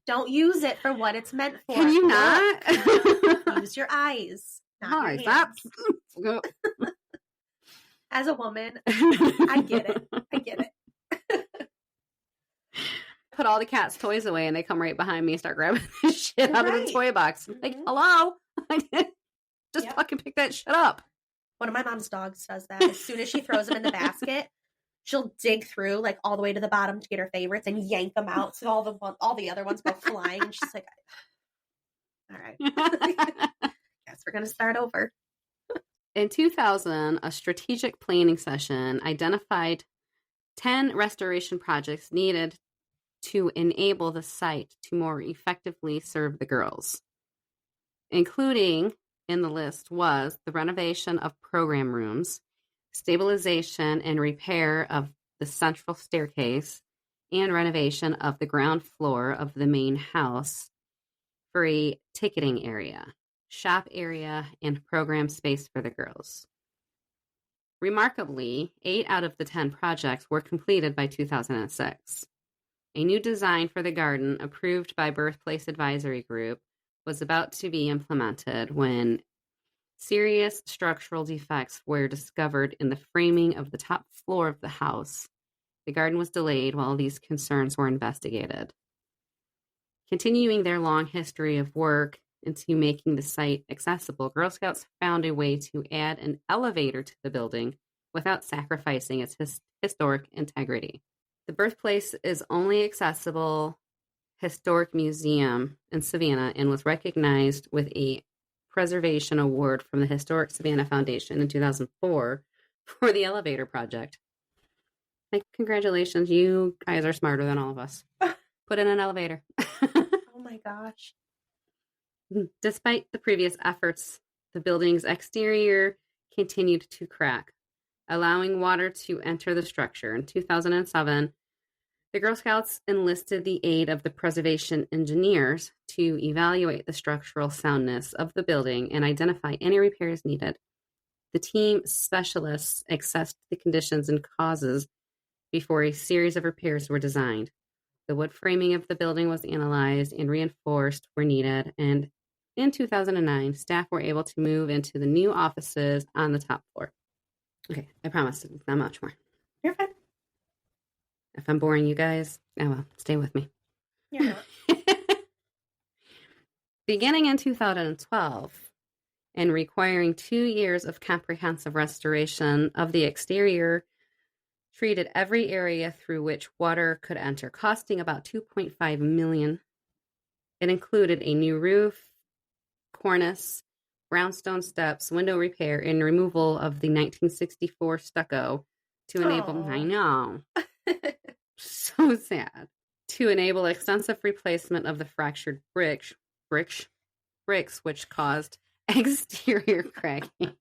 Don't use it for what it's meant for. Can you not? Use your eyes, not your hands. As a woman, I get it. Put all the cat's toys away, and they come right behind me and start grabbing the shit out of the toy box. Mm-hmm. Like, hello? Just fucking pick that shit up. One of my mom's dogs does that. As soon as she throws them in the basket, she'll dig through like all the way to the bottom to get her favorites and yank them out, so all the other ones go flying. And she's like, all right. Guess we're going to start over. In 2000, a strategic planning session identified 10 restoration projects needed to enable the site to more effectively serve the girls. Including in the list was the renovation of program rooms, stabilization and repair of the central staircase, and renovation of the ground floor of the main house for a ticketing area, shop area, and program space for the girls. Remarkably, 8 out of the 10 projects were completed by 2006. A new design for the garden, approved by Birthplace Advisory Group, was about to be implemented when serious structural defects were discovered in the framing of the top floor of the house. The garden was delayed while these concerns were investigated. Continuing their long history of work into making the site accessible, Girl Scouts found a way to add an elevator to the building without sacrificing its historic integrity. The birthplace is only accessible historic museum in Savannah and was recognized with a preservation award from the Historic Savannah Foundation in 2004 for the elevator project. Like, congratulations, you guys are smarter than all of us. Put in an elevator. Oh my gosh. Despite the previous efforts, the building's exterior continued to crack, allowing water to enter the structure. In 2007, the Girl Scouts enlisted the aid of the preservation engineers to evaluate the structural soundness of the building and identify any repairs needed. The team specialists assessed the conditions and causes before a series of repairs were designed. The wood framing of the building was analyzed and reinforced where needed, and in 2009, staff were able to move into the new offices on the top floor. Okay, I promise, not much more. You're fine. If I'm boring you guys, oh well, stay with me. You're not. Beginning in 2012 and requiring 2 years of comprehensive restoration of the exterior, treated every area through which water could enter, costing about $2.5 million. It included a new roof, cornice, brownstone steps, window repair, and removal of the 1964 stucco to enable, I know, so sad, to enable extensive replacement of the fractured bricks, which caused exterior cracking.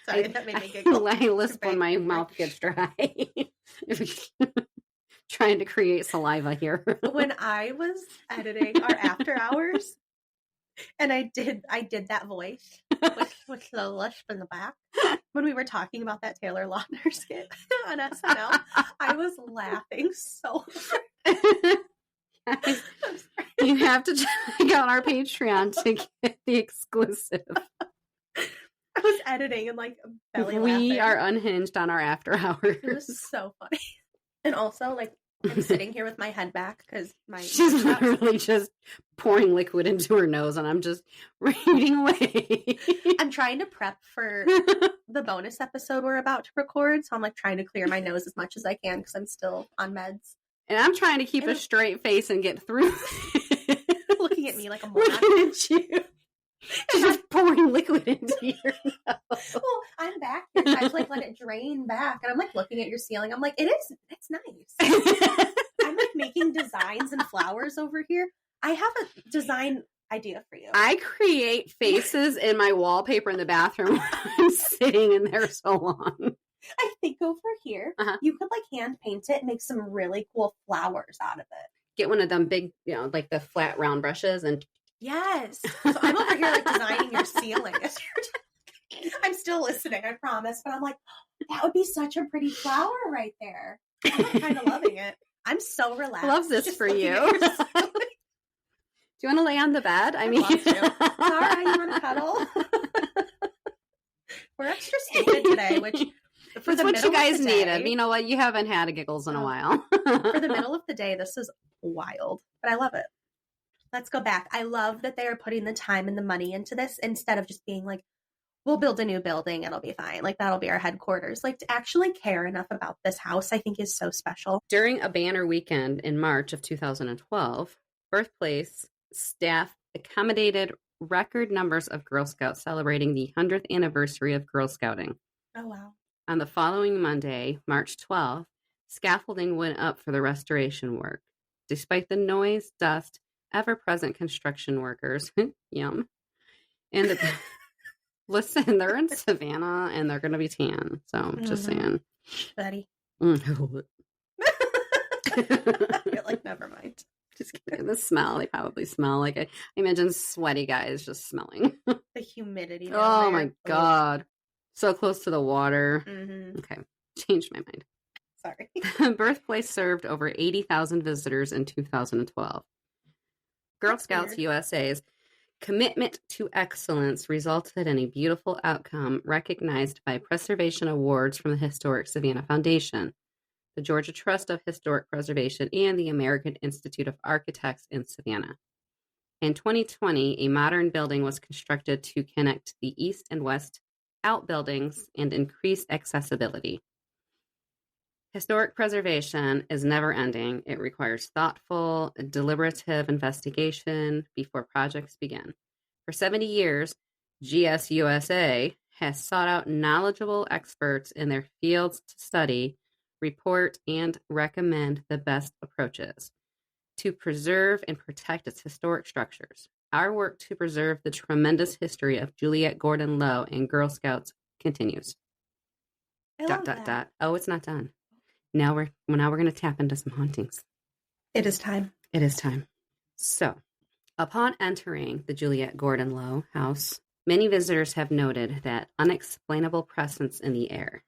Sorry, that made me giggle. I lisp when my mouth gets dry. Trying to create saliva here. When I was editing our after hours, and I did that voice with the lisp in the back when we were talking about that Taylor Lautner skit on SNL. I was laughing so hard. You have to check out our Patreon to get the exclusive. I was editing and like belly laughing. We are unhinged on our after hours. It was so funny. And also, like, I'm sitting here with my head back because she's literally just pouring liquid into her nose, and I'm just reading away. I'm trying to prep for the bonus episode we're about to record, so I'm like trying to clear my nose as much as I can because I'm still on meds. And I'm trying to keep a straight face and get through. Looking at me like a moron. Looking at you. Just pouring liquid into your nose. Well, I'm back here. I like let it drain back, and I'm like looking at your ceiling. I'm like, it's nice. I'm like making designs and flowers over here. I have a design idea for you. I create faces in my wallpaper in the bathroom when I'm sitting in there so long. I think over here, you could like hand paint it and make some really cool flowers out of it. Get one of them big, like the flat round brushes and. Yes. So I'm over here like designing your ceiling. I'm still listening, I promise. But I'm like, that would be such a pretty flower right there. I'm kind of loving it. I'm so relaxed. Love this for you. Do you want to lay on the bed? I mean, love to. Zara, you want to cuddle? We're extra stupid today, which for that's the what middle you guys of the day, needed. You know what? You haven't had a giggles in a while. For the middle of the day, this is wild, but I love it. Let's go back. I love that they are putting the time and the money into this instead of just being like, we'll build a new building. It'll be fine. Like, that'll be our headquarters. Like, to actually care enough about this house, I think is so special. During a banner weekend in March of 2012, Birthplace staff accommodated record numbers of Girl Scouts celebrating the 100th anniversary of Girl Scouting. Oh, wow. On the following Monday, March 12th, scaffolding went up for the restoration work. Despite the noise, dust, ever-present construction workers, yum, and listen, they're in Savannah and they're going to be tan, so I'm just saying. Betty. You're like, never mind. Just kidding. The smell, they probably smell like I imagine sweaty guys just smelling. The humidity. Oh my God. So close to the water. Mm-hmm. Okay. Changed my mind. Sorry. Birthplace served over 80,000 visitors in 2012. Girl Scouts USA's commitment to excellence resulted in a beautiful outcome recognized by preservation awards from the Historic Savannah Foundation, the Georgia Trust of Historic Preservation, and the American Institute of Architects in Savannah. In 2020, a modern building was constructed to connect the east and west outbuildings and increase accessibility. Historic preservation is never ending. It requires thoughtful, deliberative investigation before projects begin. For 70 years, GSUSA has sought out knowledgeable experts in their fields to study, report, and recommend the best approaches to preserve and protect its historic structures. Our work to preserve the tremendous history of Juliette Gordon Lowe and Girl Scouts continues. I love that. Oh, it's not done. Now we're going to tap into some hauntings. It is time. It is time. So, upon entering the Juliette Gordon Lowe house, many visitors have noted that unexplainable presence in the air.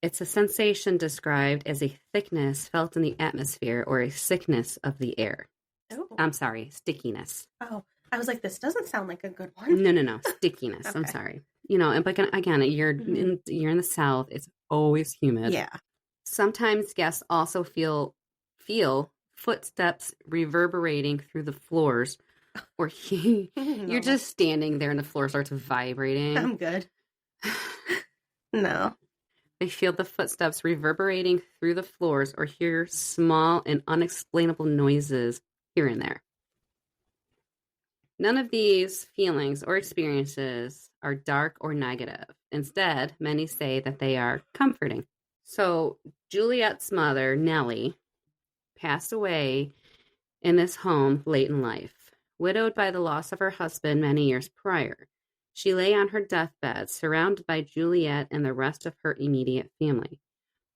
It's a sensation described as a thickness felt in the atmosphere or a sickness of the air. Oh. I'm sorry, stickiness. Oh, I was like, this doesn't sound like a good one. No, stickiness. Okay. I'm sorry. And but again, you're in the South. It's always humid. Yeah. Sometimes guests also feel footsteps reverberating through the floors, or you're just standing there and the floor starts vibrating. I'm good. No. They feel the footsteps reverberating through the floors or hear small and unexplainable noises here and there. None of these feelings or experiences are dark or negative. Instead, many say that they are comforting. So, Juliette's mother, Nellie, passed away in this home late in life. Widowed by the loss of her husband many years prior, she lay on her deathbed, surrounded by Juliette and the rest of her immediate family.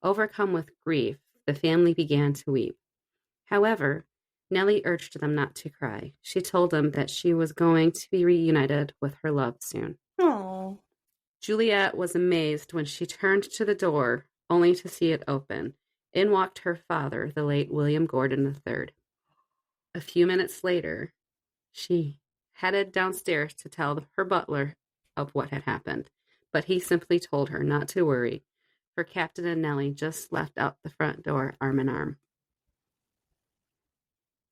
Overcome with grief, the family began to weep. However, Nellie urged them not to cry. She told them that she was going to be reunited with her love soon. Aww. Juliette was amazed when she turned to the door, only to see it open. In walked her father, the late William Gordon III. A few minutes later, she headed downstairs to tell her butler of what had happened, but he simply told her not to worry, for Captain and Nellie just left out the front door arm in arm.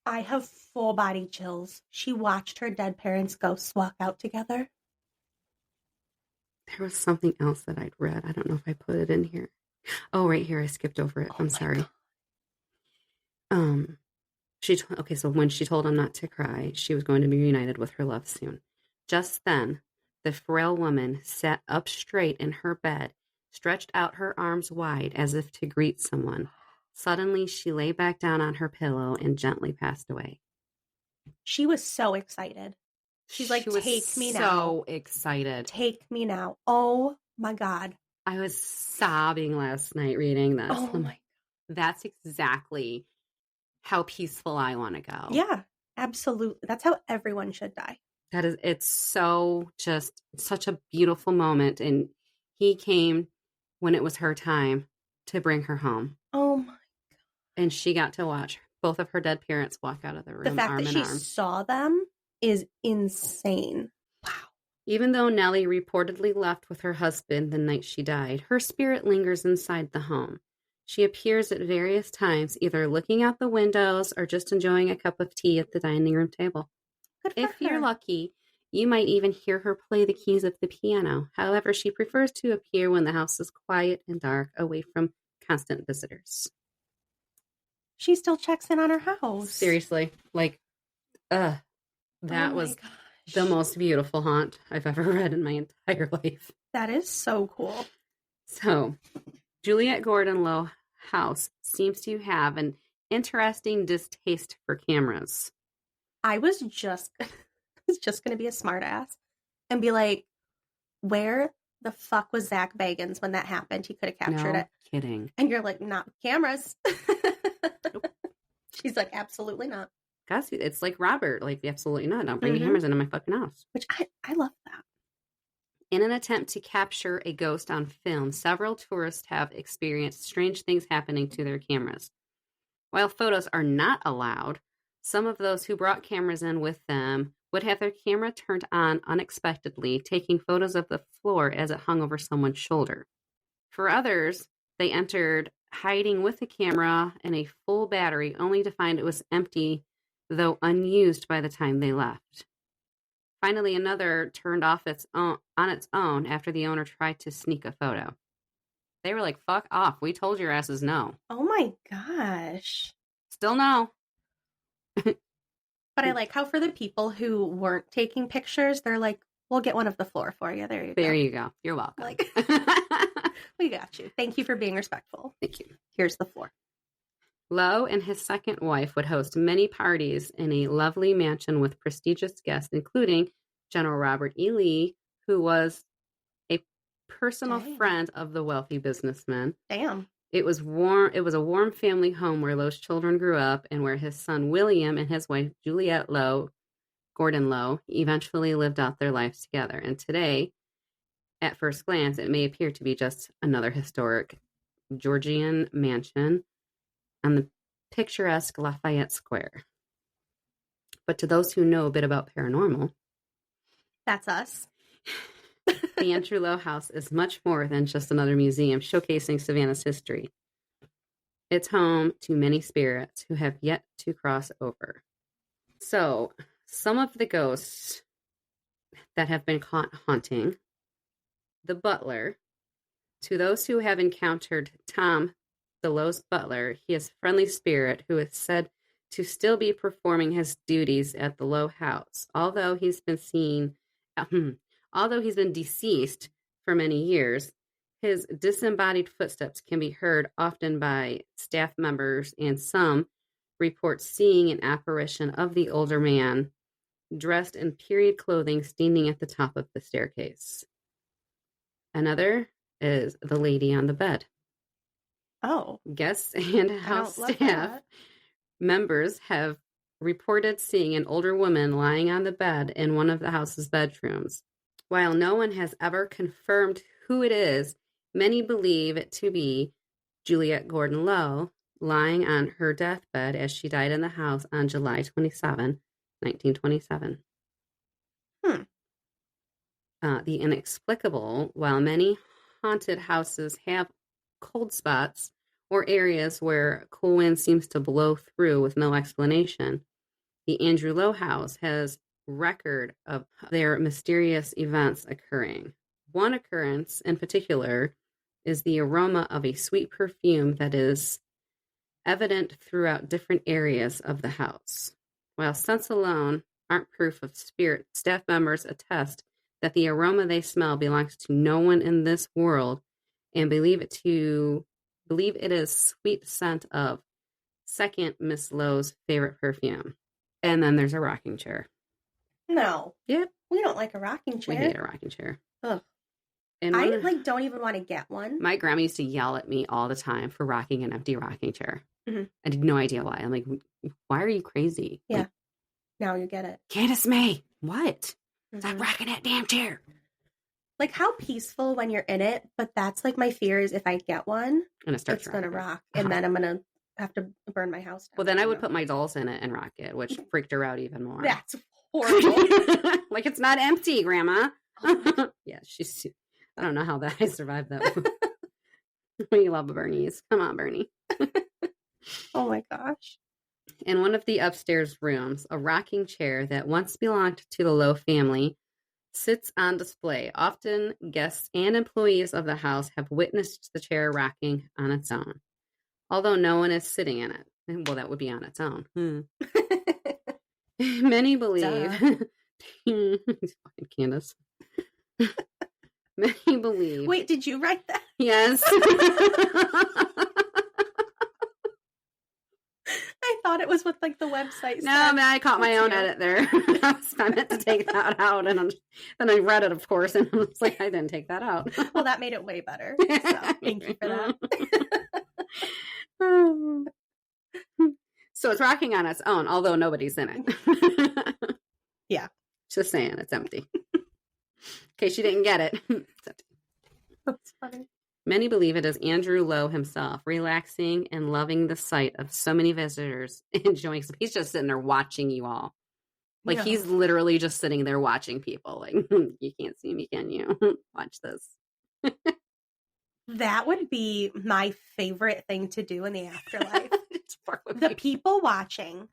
I have full body chills. She watched her dead parents' ghosts walk out together. There was something else that I'd read. I don't know if I put it in here. Oh, right here. I skipped over it. I'm sorry. God. So when she told him not to cry, she was going to be reunited with her love soon. Just then, the frail woman sat up straight in her bed, stretched out her arms wide as if to greet someone. Suddenly, she lay back down on her pillow and gently passed away. She was so excited. She's like, take me now. So excited. Take me now. Oh my God. I was sobbing last night reading this. Oh my God. That's exactly how peaceful I want to go. Yeah, absolutely. That's how everyone should die. It's so just such a beautiful moment. And he came when it was her time to bring her home. Oh my God. And she got to watch both of her dead parents walk out of the room. The fact arm that in she arm. saw them is insane. Wow. Even though Nellie reportedly left with her husband the night she died, her spirit lingers inside the home. She appears at various times, either looking out the windows or just enjoying a cup of tea at the dining room table. If you're lucky, you might even hear her play the keys of the piano. However, she prefers to appear when the house is quiet and dark, away from constant visitors. She still checks in on her house. Seriously, that was the most beautiful haunt I've ever read in my entire life. That is so cool. So, Juliette Gordon Lowe house seems to have an interesting distaste for cameras. I was just going to be a smartass and be like, where the fuck was Zach Bagans when that happened? He could have captured it. Kidding. And you're like, not cameras. Nope. She's like, absolutely not. Guys, it's like Robert, absolutely not. Don't bring cameras into my fucking house. Which I love that. In an attempt to capture a ghost on film, several tourists have experienced strange things happening to their cameras. While photos are not allowed, some of those who brought cameras in with them would have their camera turned on unexpectedly, taking photos of the floor as it hung over someone's shoulder. For others, they entered hiding with the camera and a full battery, only to find it was empty though unused by the time they left. Finally, another turned off on its own after the owner tried to sneak a photo. They were like, fuck off. We told your asses no. Oh my gosh. Still no. But I like how for the people who weren't taking pictures, they're like, we'll get one of the floor for you. There you go. There you go. You're welcome. Like, we got you. Thank you for being respectful. Thank you. Here's the floor. Lowe and his second wife would host many parties in a lovely mansion with prestigious guests, including General Robert E. Lee, who was a personal friend of the wealthy businessman. Damn. It was warm. It was a warm family home where Lowe's children grew up and where his son William and his wife Juliette Gordon Lowe eventually lived out their lives together. And today, at first glance, it may appear to be just another historic Georgian mansion on the picturesque Lafayette Square. But to those who know a bit about paranormal, that's us. The Andrew Lowe House is much more than just another museum showcasing Savannah's history. It's home to many spirits who have yet to cross over. So, some of the ghosts that have been caught haunting: the butler. To those who have encountered Tom, the Lowe's butler, he is a friendly spirit who is said to still be performing his duties at the Lowe house. Although he's been deceased for many years, his disembodied footsteps can be heard often by staff members, and some report seeing an apparition of the older man dressed in period clothing standing at the top of the staircase. Another is the lady on the bed. Oh. Guests and house staff members have reported seeing an older woman lying on the bed in one of the house's bedrooms. While no one has ever confirmed who it is, many believe it to be Juliette Gordon Lowe lying on her deathbed as she died in the house on July 27, 1927. The inexplicable: while many haunted houses have cold spots or areas where cool wind seems to blow through with no explanation, the Andrew Lowe House has record of their mysterious events occurring. One occurrence in particular is the aroma of a sweet perfume that is evident throughout different areas of the house. While scents alone aren't proof of spirit, staff members attest that the aroma they smell belongs to no one in this world, and believe it is sweet scent of second Miss Lowe's favorite perfume. And then there's a rocking chair. No. Yep. We don't like a rocking chair. We hate a rocking chair. Ugh. And I don't even want to get one. My grandma used to yell at me all the time for rocking an empty rocking chair. Mm-hmm. I had no idea why. I'm like, why are you crazy? Yeah. Like, now you get it. Candace May, what? Mm-hmm. Stop rocking that damn chair. Like, how peaceful when you're in it, but that's like my fear is if I get one, it's going to rock. And then I'm going to have to burn my house down. Well, then I would put my dolls in it and rock it, which freaked her out even more. That's horrible. Like, it's not empty, Grandma. Yeah, I don't know how I survived that. We love Bernie's. Come on, Bernie. Oh my gosh. In one of the upstairs rooms, a rocking chair that once belonged to the Lowe family sits on display. Often guests and employees of the house have witnessed the chair rocking on its own, although no one is sitting in it. Well, that would be on its own. Many believe... Candace. Many believe... Wait, did you write that? Yes. I thought it was with like the website. No, I mean, I caught my own edit there. I meant to take that out, and then I read it, of course, and I was like, I didn't take that out. Well, that made it way better. So thank you for that. So it's rocking on its own, although nobody's in it. Yeah. Just saying, it's empty. In case you didn't get it. It's empty. That's funny. Many believe it is Andrew Lowe himself, relaxing and loving the sight of so many visitors, enjoying. He's just sitting there watching you all. Like, yeah. He's literally just sitting there watching people. Like, you can't see me, can you? Watch this. That would be my favorite thing to do in the afterlife. The people watching.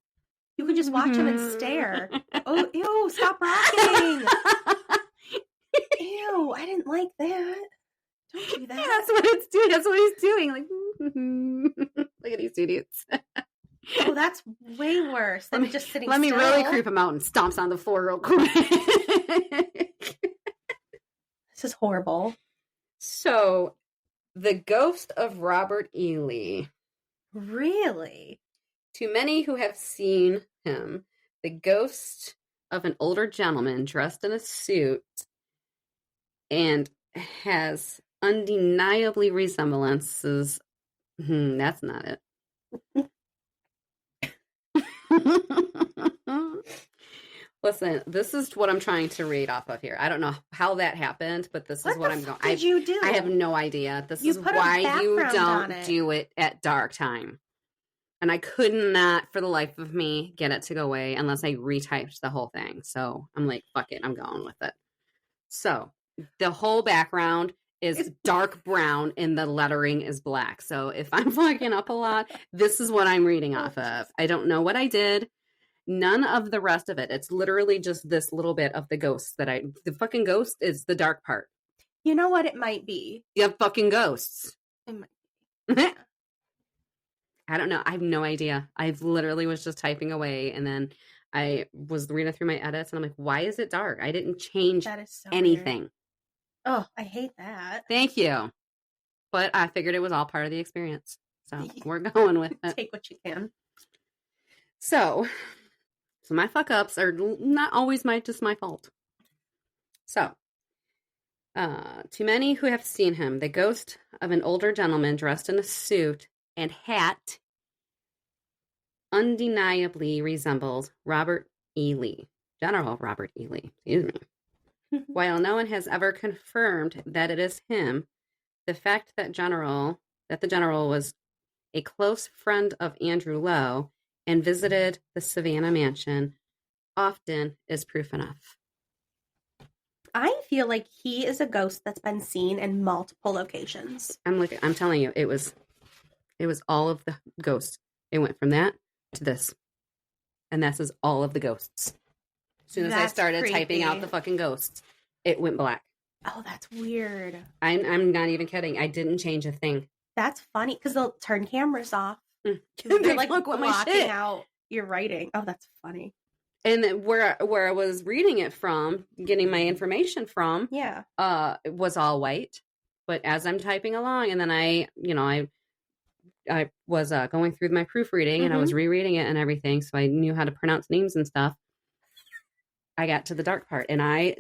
You could just watch him and stare. Oh, ew, stop rocking. Ew, I didn't like that. Don't do that. That's what it's doing. That's what he's doing. Like, look at these idiots. Oh, that's way worse than just sitting Let me still. really creep him out and stomps on the floor real quick. This is horrible. So, the ghost of Robert E. Lee. Really? To many who have seen him, the ghost of an older gentleman dressed in a suit and has undeniably resemblances. That's not it. Listen, this is what I'm trying to read off of here. I don't know how that happened, but this is what I'm going. What did you do? I have no idea. This You is put a why you background on don't it. do it at dark time. And I could not, for the life of me, get it to go away unless I retyped the whole thing. So I'm like, fuck it, I'm going with it. So the whole background is dark brown and the lettering is black. So if I'm fucking up a lot, this is what I'm reading off of. I don't know what I did. None of the rest of it. It's literally just this little bit of the ghosts the fucking ghost is the dark part. You know what it might be? You have fucking ghosts. It might be. I don't know. I have no idea. I literally was just typing away and then I was reading through my edits and I'm like, why is it dark? I didn't change That is so anything. Weird. Oh, I hate that. Thank you. But I figured it was all part of the experience. So we're going with it. Take what you can. So my fuck ups are not always just my fault. So, to many who have seen him, the ghost of an older gentleman dressed in a suit and hat undeniably resembles Robert E. Lee, General Robert E. Lee, excuse me. While no one has ever confirmed that it is him, the fact that the general was a close friend of Andrew Lowe and visited the Savannah mansion often is proof enough. I feel like he is a ghost that's been seen in multiple locations. I'm telling you, it was all of the ghosts. It went from that to this. And this is all of the ghosts. As soon as I started typing out the fucking ghosts, it went black. Oh, that's weird. I'm not even kidding. I didn't change a thing. That's funny because they'll turn cameras off. They're like, look what my blocking shit out your writing. Oh, that's funny. And then where I was reading it from, getting my information from, Yeah, it was all white. But as I'm typing along, and then I was going through my proofreading and I was rereading it and everything, so I knew how to pronounce names and stuff. I got to the dark part, and I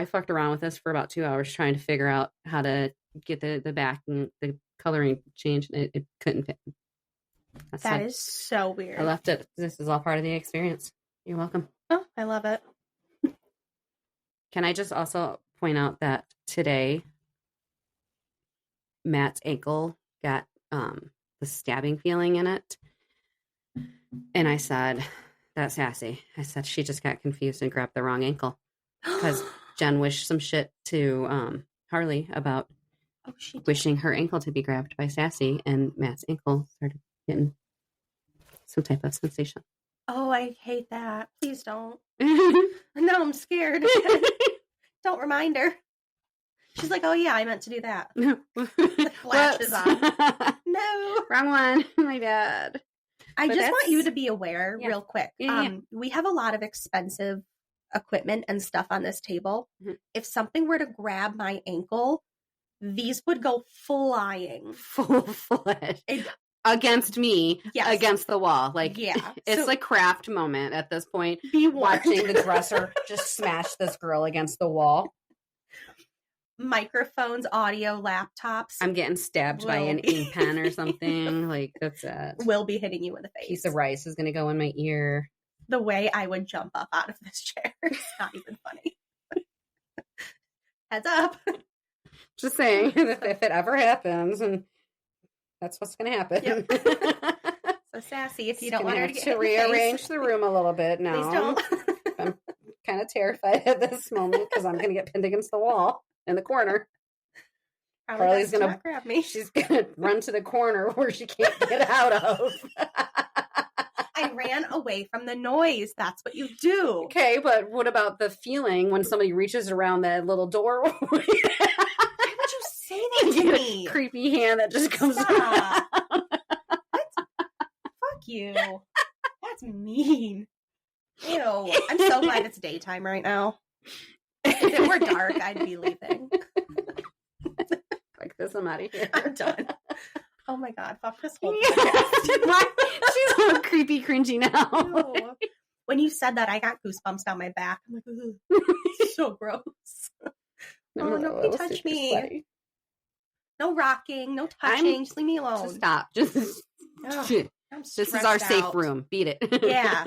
fucked around with this for about 2 hours trying to figure out how to get the back and the coloring changed. It couldn't fit. that is so weird. I left it. This is all part of the experience. You're welcome. Oh, I love it. Can I just also point out that today Matt's ankle got the stabbing feeling in it. And I said, that's sassy. I said, she just got confused and grabbed the wrong ankle. Because Jen wished some shit to Harley about wishing her ankle to be grabbed by Sassy, and Matt's ankle started getting some type of sensation. Oh, I hate that. Please don't. No, I'm scared. Don't remind her. She's like, oh yeah, I meant to do that. Flashes on. No. Wrong one. My bad. I just want you to be aware real quick. Yeah. We have a lot of expensive equipment and stuff on this table. Mm-hmm. If something were to grab my ankle, these would go flying. Full-fledged. Against me, yes. Against the wall. Like, yeah. It's a craft moment at this point. Be watching the dresser just smash this girl against the wall. Microphones, audio, laptops. I'm getting stabbed by an ink pen or something. Like, that's it. Will be hitting you in the face. Piece of rice is going to go in my ear. The way I would jump up out of this chair is not even funny. Heads up. Just saying, if it ever happens, and that's what's going to happen. Yep. So Sassy, if you don't want her to get hit rearrange the room a little bit now. Please don't. I'm kind of terrified at this moment because I'm going to get pinned against the wall in the corner. Harley's going to grab me. She's going to run to the corner where she can't get out of. I ran away from the noise. That's what you do. Okay, but what about the feeling when somebody reaches around that little doorway? Why would you say that to me? Creepy hand that just comes Stop. What? Fuck you. That's mean. Ew. I'm so glad it's daytime right now. If it were dark, I'd be leaving. Like this, I'm out of here. I'm done. Oh my god, fuck this whole She's all creepy, cringy now. Ew. When you said that, I got goosebumps down my back. I'm like, so gross. Oh, nobody touch me. Sweaty. No rocking, no touching. Just leave me alone. Just stop. Just this is our safe room. Beat it. Yeah.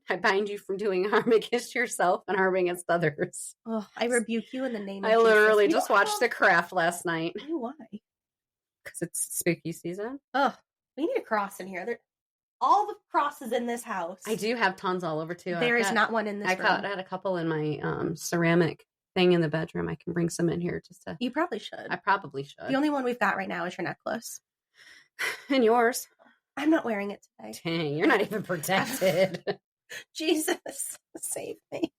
I bind you from doing harm against yourself and harm against others. Oh, I rebuke you in the name of I literally Jesus. just watched The Craft last night. Why? Because it's spooky season. Oh, we need a cross in here. All the crosses in this house. I do have tons all over too. There is not one in this room. I had a couple in my ceramic thing in the bedroom. I can bring some in here just to. You probably should. I probably should. The only one we've got right now is your necklace. And yours. I'm not wearing it today. Dang, you're not even protected. Jesus, save me.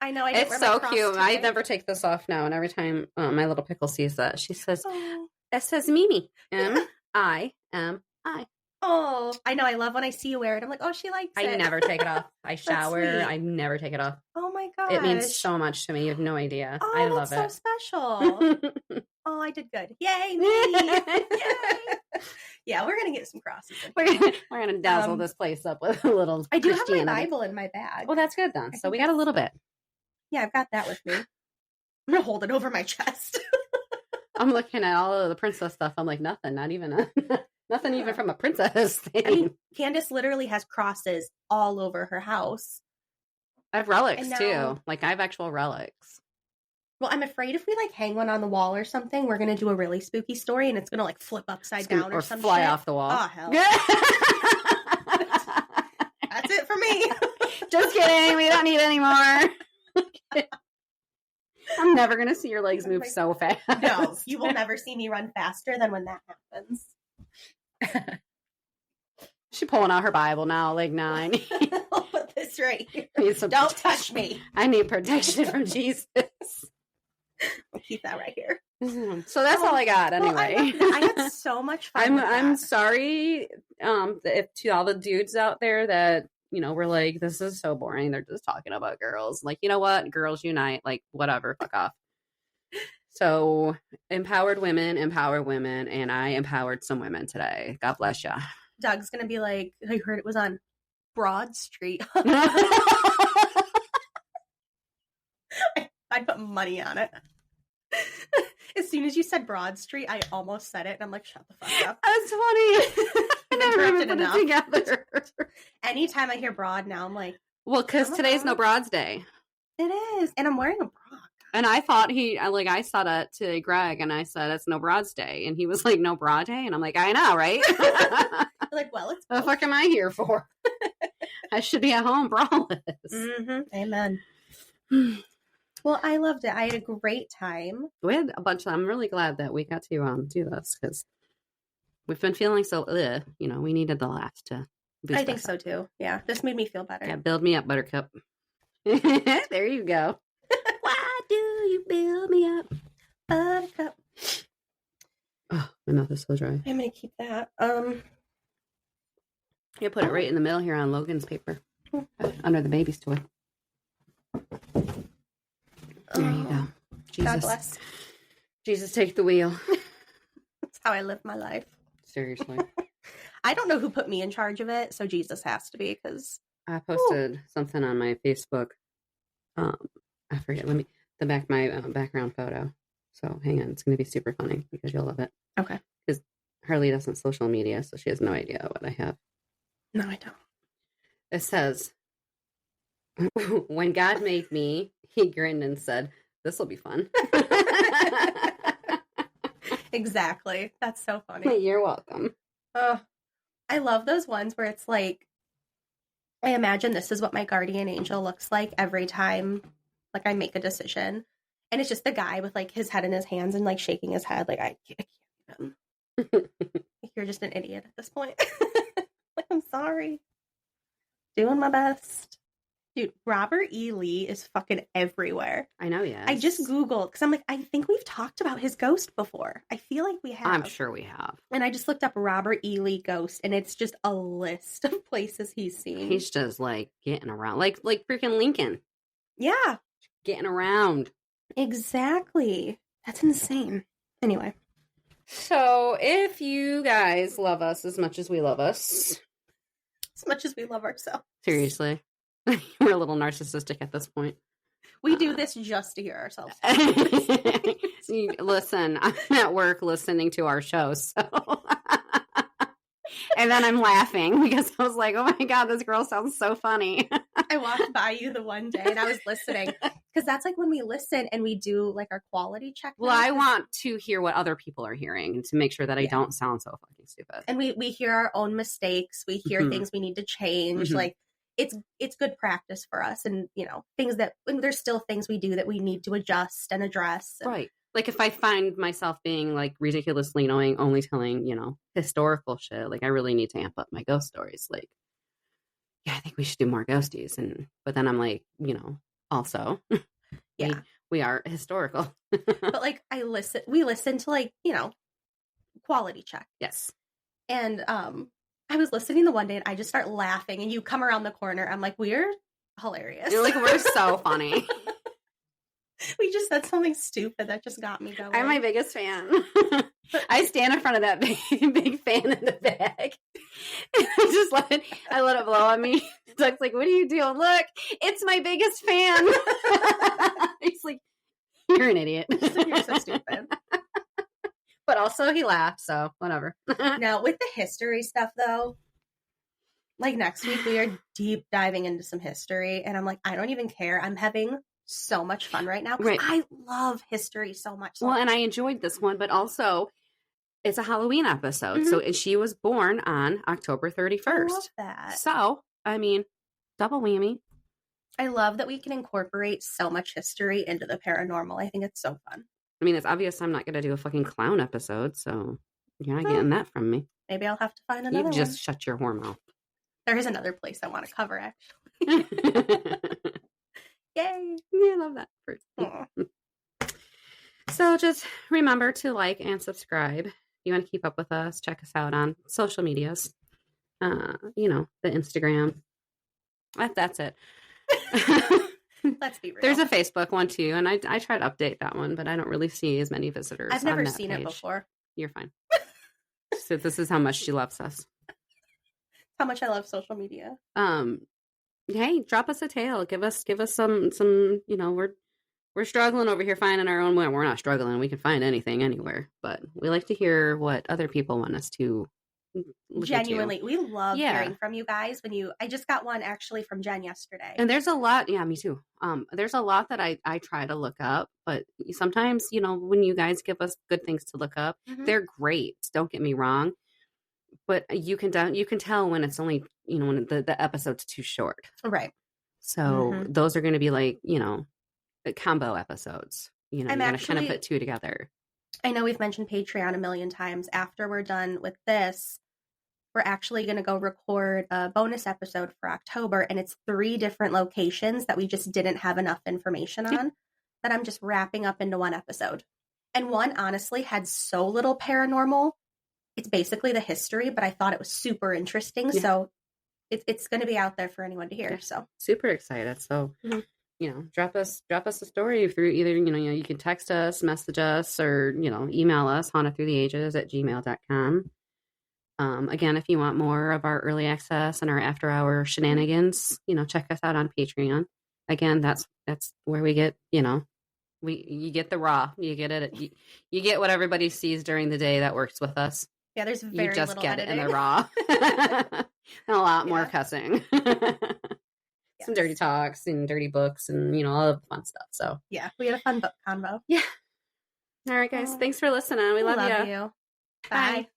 I know. I didn't It's wear my so cross cute. today. I never take this off now. And every time my little pickle sees that, she says, Oh. it says Mimi. M-I-M-I. Oh, I know. I love when I see you wear it. I'm like, oh, she likes it. I never take it off. I shower. sweet. I never take it off. Oh my god. It means so much to me. You have no idea. Oh, I love that's it. so special. Oh, I did good. Yay, me. Yay. Yeah, we're going to get some crosses in. We're gonna dazzle this place up with a little I do have my Christianity. Bible in my bag. Well, that's good then. I So we think got a little bit. Yeah, I've got that with me. I'm going to hold it over my chest. I'm looking at all of the princess stuff. I'm like, nothing, not even nothing even from a princess thing. I mean, Candace literally has crosses all over her house. I have relics And now- too. Like I have actual relics. Well, I'm afraid if we like hang one on the wall or something, we're going to do a really spooky story and it's going to like flip upside down or something. Fly off the wall. Oh, hell. That's it for me. Just kidding. We don't need any more. I'm never going to see your legs move so fast. No, you will never see me run faster than when that happens. She's pulling out her Bible now, leg 9. I'll put this right here. Don't Don't touch me. I need protection from Jesus. I'll keep that right here. So that's all I got anyway. Well, I had so much fun. I'm sorry if to all the dudes out there that, you know, we're like, this is so boring. They're just talking about girls. Like, you know what? Girls unite. Like, whatever. Fuck off. So empower women, and I empowered some women today. God bless ya. Doug's going to be like, I heard it was on Broad Street. I'd put money on it. As soon as you said Broad Street, I almost said it, and I'm like, shut the fuck up. That's funny. I never even put it together. Anytime I hear Broad now, I'm like, well, because today's No Broads Day. it is, and I'm wearing a bra. And I thought I said that to Greg, and I said, it's No Broads Day. And he was like, No Broad Day? And I'm like, I know, right? Like, well, it's what the fuck am I here for? I should be at home braless. Mm-hmm. Amen. Well, I loved it. I had a great time. We had a bunch of, I'm really glad that we got to do this because we've been feeling so, we needed the laughs to boost I think us so up. too. Yeah, this made me feel better. Yeah, build me up, Buttercup. There you go. Why do you build me up? Buttercup. Oh, my mouth is so dry. I'm gonna keep that. You put it right in the middle here on Logan's paper. Under the baby's toy. There you go. Jesus. God bless. Jesus, take the wheel. That's how I live my life. Seriously. I don't know who put me in charge of it, so Jesus has to be, because I posted something on my Facebook. I forget. The background photo. So hang on. It's going to be super funny because you'll love it. Okay. Because Harley doesn't social media, so she has no idea what I have. No, I don't. It says, when God made me, he grinned and said, this will be fun. Exactly. That's so funny. You're welcome. I love those ones where it's like, I imagine this is what my guardian angel looks like every time, like, I make a decision. And it's just the guy with, like, his head in his hands and, like, shaking his head. Like, I can't even. You're just an idiot at this point. Like, I'm sorry. Doing my best. Dude, Robert E. Lee is fucking everywhere. I know, yes. I just Googled, because I'm like, I think we've talked about his ghost before. I feel like we have. I'm sure we have. And I just looked up Robert E. Lee ghost, and it's just a list of places he's seen. He's just, like, getting around. Like freaking Lincoln. Yeah. Getting around. Exactly. That's insane. Anyway. So, if you guys love us as much as we love us. As much as we love ourselves. Seriously. We're a little narcissistic at this point. We do this just to hear ourselves. Listen, I'm at work listening to our show, so. And then I'm laughing because I was like, oh my God, this girl sounds so funny. I walked by you the one day and I was listening. Because that's like when we listen and we do like our quality check. Well, I want to hear what other people are hearing and to make sure that I don't sound so fucking stupid. And we hear our own mistakes. We hear things we need to change. Like, it's good practice for us. And, you know, things that, and there's still things we do that we need to adjust and address. And, right. Like, if I find myself being, like, ridiculously annoying, only telling, you know, historical shit, like, I really need to amp up my ghost stories. Like, yeah, I think we should do more ghosties. But then I'm like, you know, also, yeah, we are historical. But, like, we listen to, like, you know, quality check. Yes. And I was listening the one day and I just start laughing and you come around the corner. I'm like, we're hilarious. You're like, we're so funny. We just said something stupid that just got me going. I'm my biggest fan. I stand in front of that big fan in the bag. And I let it blow on me. Doug's like, what are you doing? Look, it's my biggest fan. He's like, you're an idiot. You're so stupid. But also he laughed, so whatever. Now, with the history stuff, though, like next week, we are deep diving into some history. And I'm like, I don't even care. I'm having so much fun right now because I love history so much. Well, and I enjoyed this one, but also it's a Halloween episode. So she was born on October 31st. I love that. So, I mean, double whammy. I love that we can incorporate so much history into the paranormal. I think it's so fun. I mean, it's obvious I'm not going to do a fucking clown episode, so you're not getting that from me. Maybe I'll have to find another one. You just shut your whore mouth. There is another place I want to cover, actually. Yay! Yeah, I love that. So just remember to like and subscribe. If you want to keep up with us, check us out on social medias. You know, the Instagram. That's it. Let's be real. There's a Facebook one too, and I try to update that one, but I don't really see as many visitors. I've never seen it before. You're fine. So this is how much she loves us. How much I love social media. Hey, drop us a tale. Give us some. You know, we're struggling over here finding our own way. We're not struggling. We can find anything anywhere, but we like to hear what other people want us to. Genuinely, we love hearing from you guys. I just got one actually from Jen yesterday, and there's a lot. Yeah, me too. There's a lot that I try to look up, but sometimes, you know, when you guys give us good things to look up, they're great. Don't get me wrong, but you can tell when it's only, you know, when the episode's too short, right? So those are going to be like, you know, combo episodes. You know, you're going to kind of put two together. I know we've mentioned Patreon a million times. After we're done with this, we're actually going to go record a bonus episode for October, and it's 3 different locations that we just didn't have enough information on that I'm just wrapping up into one episode. And one, honestly, had so little paranormal. It's basically the history, but I thought it was super interesting. Yeah. So it's going to be out there for anyone to hear. Yeah. So super excited. So, you know, drop us a story through either, you know, you can text us, message us, or, you know, email us, hauntedthroughtheages@gmail.com. Again, if you want more of our early access and our after hour shenanigans, you know, check us out on Patreon. Again, that's where we get, you know, you get the raw, you get it, you get what everybody sees during the day that works with us. Yeah, there's very little little get editing. It in the raw. And a lot more cussing. Some dirty talks and dirty books and, you know, all the fun stuff. So yeah, we had a fun book convo. Yeah. All right, guys. Thanks for listening. We love you. Bye.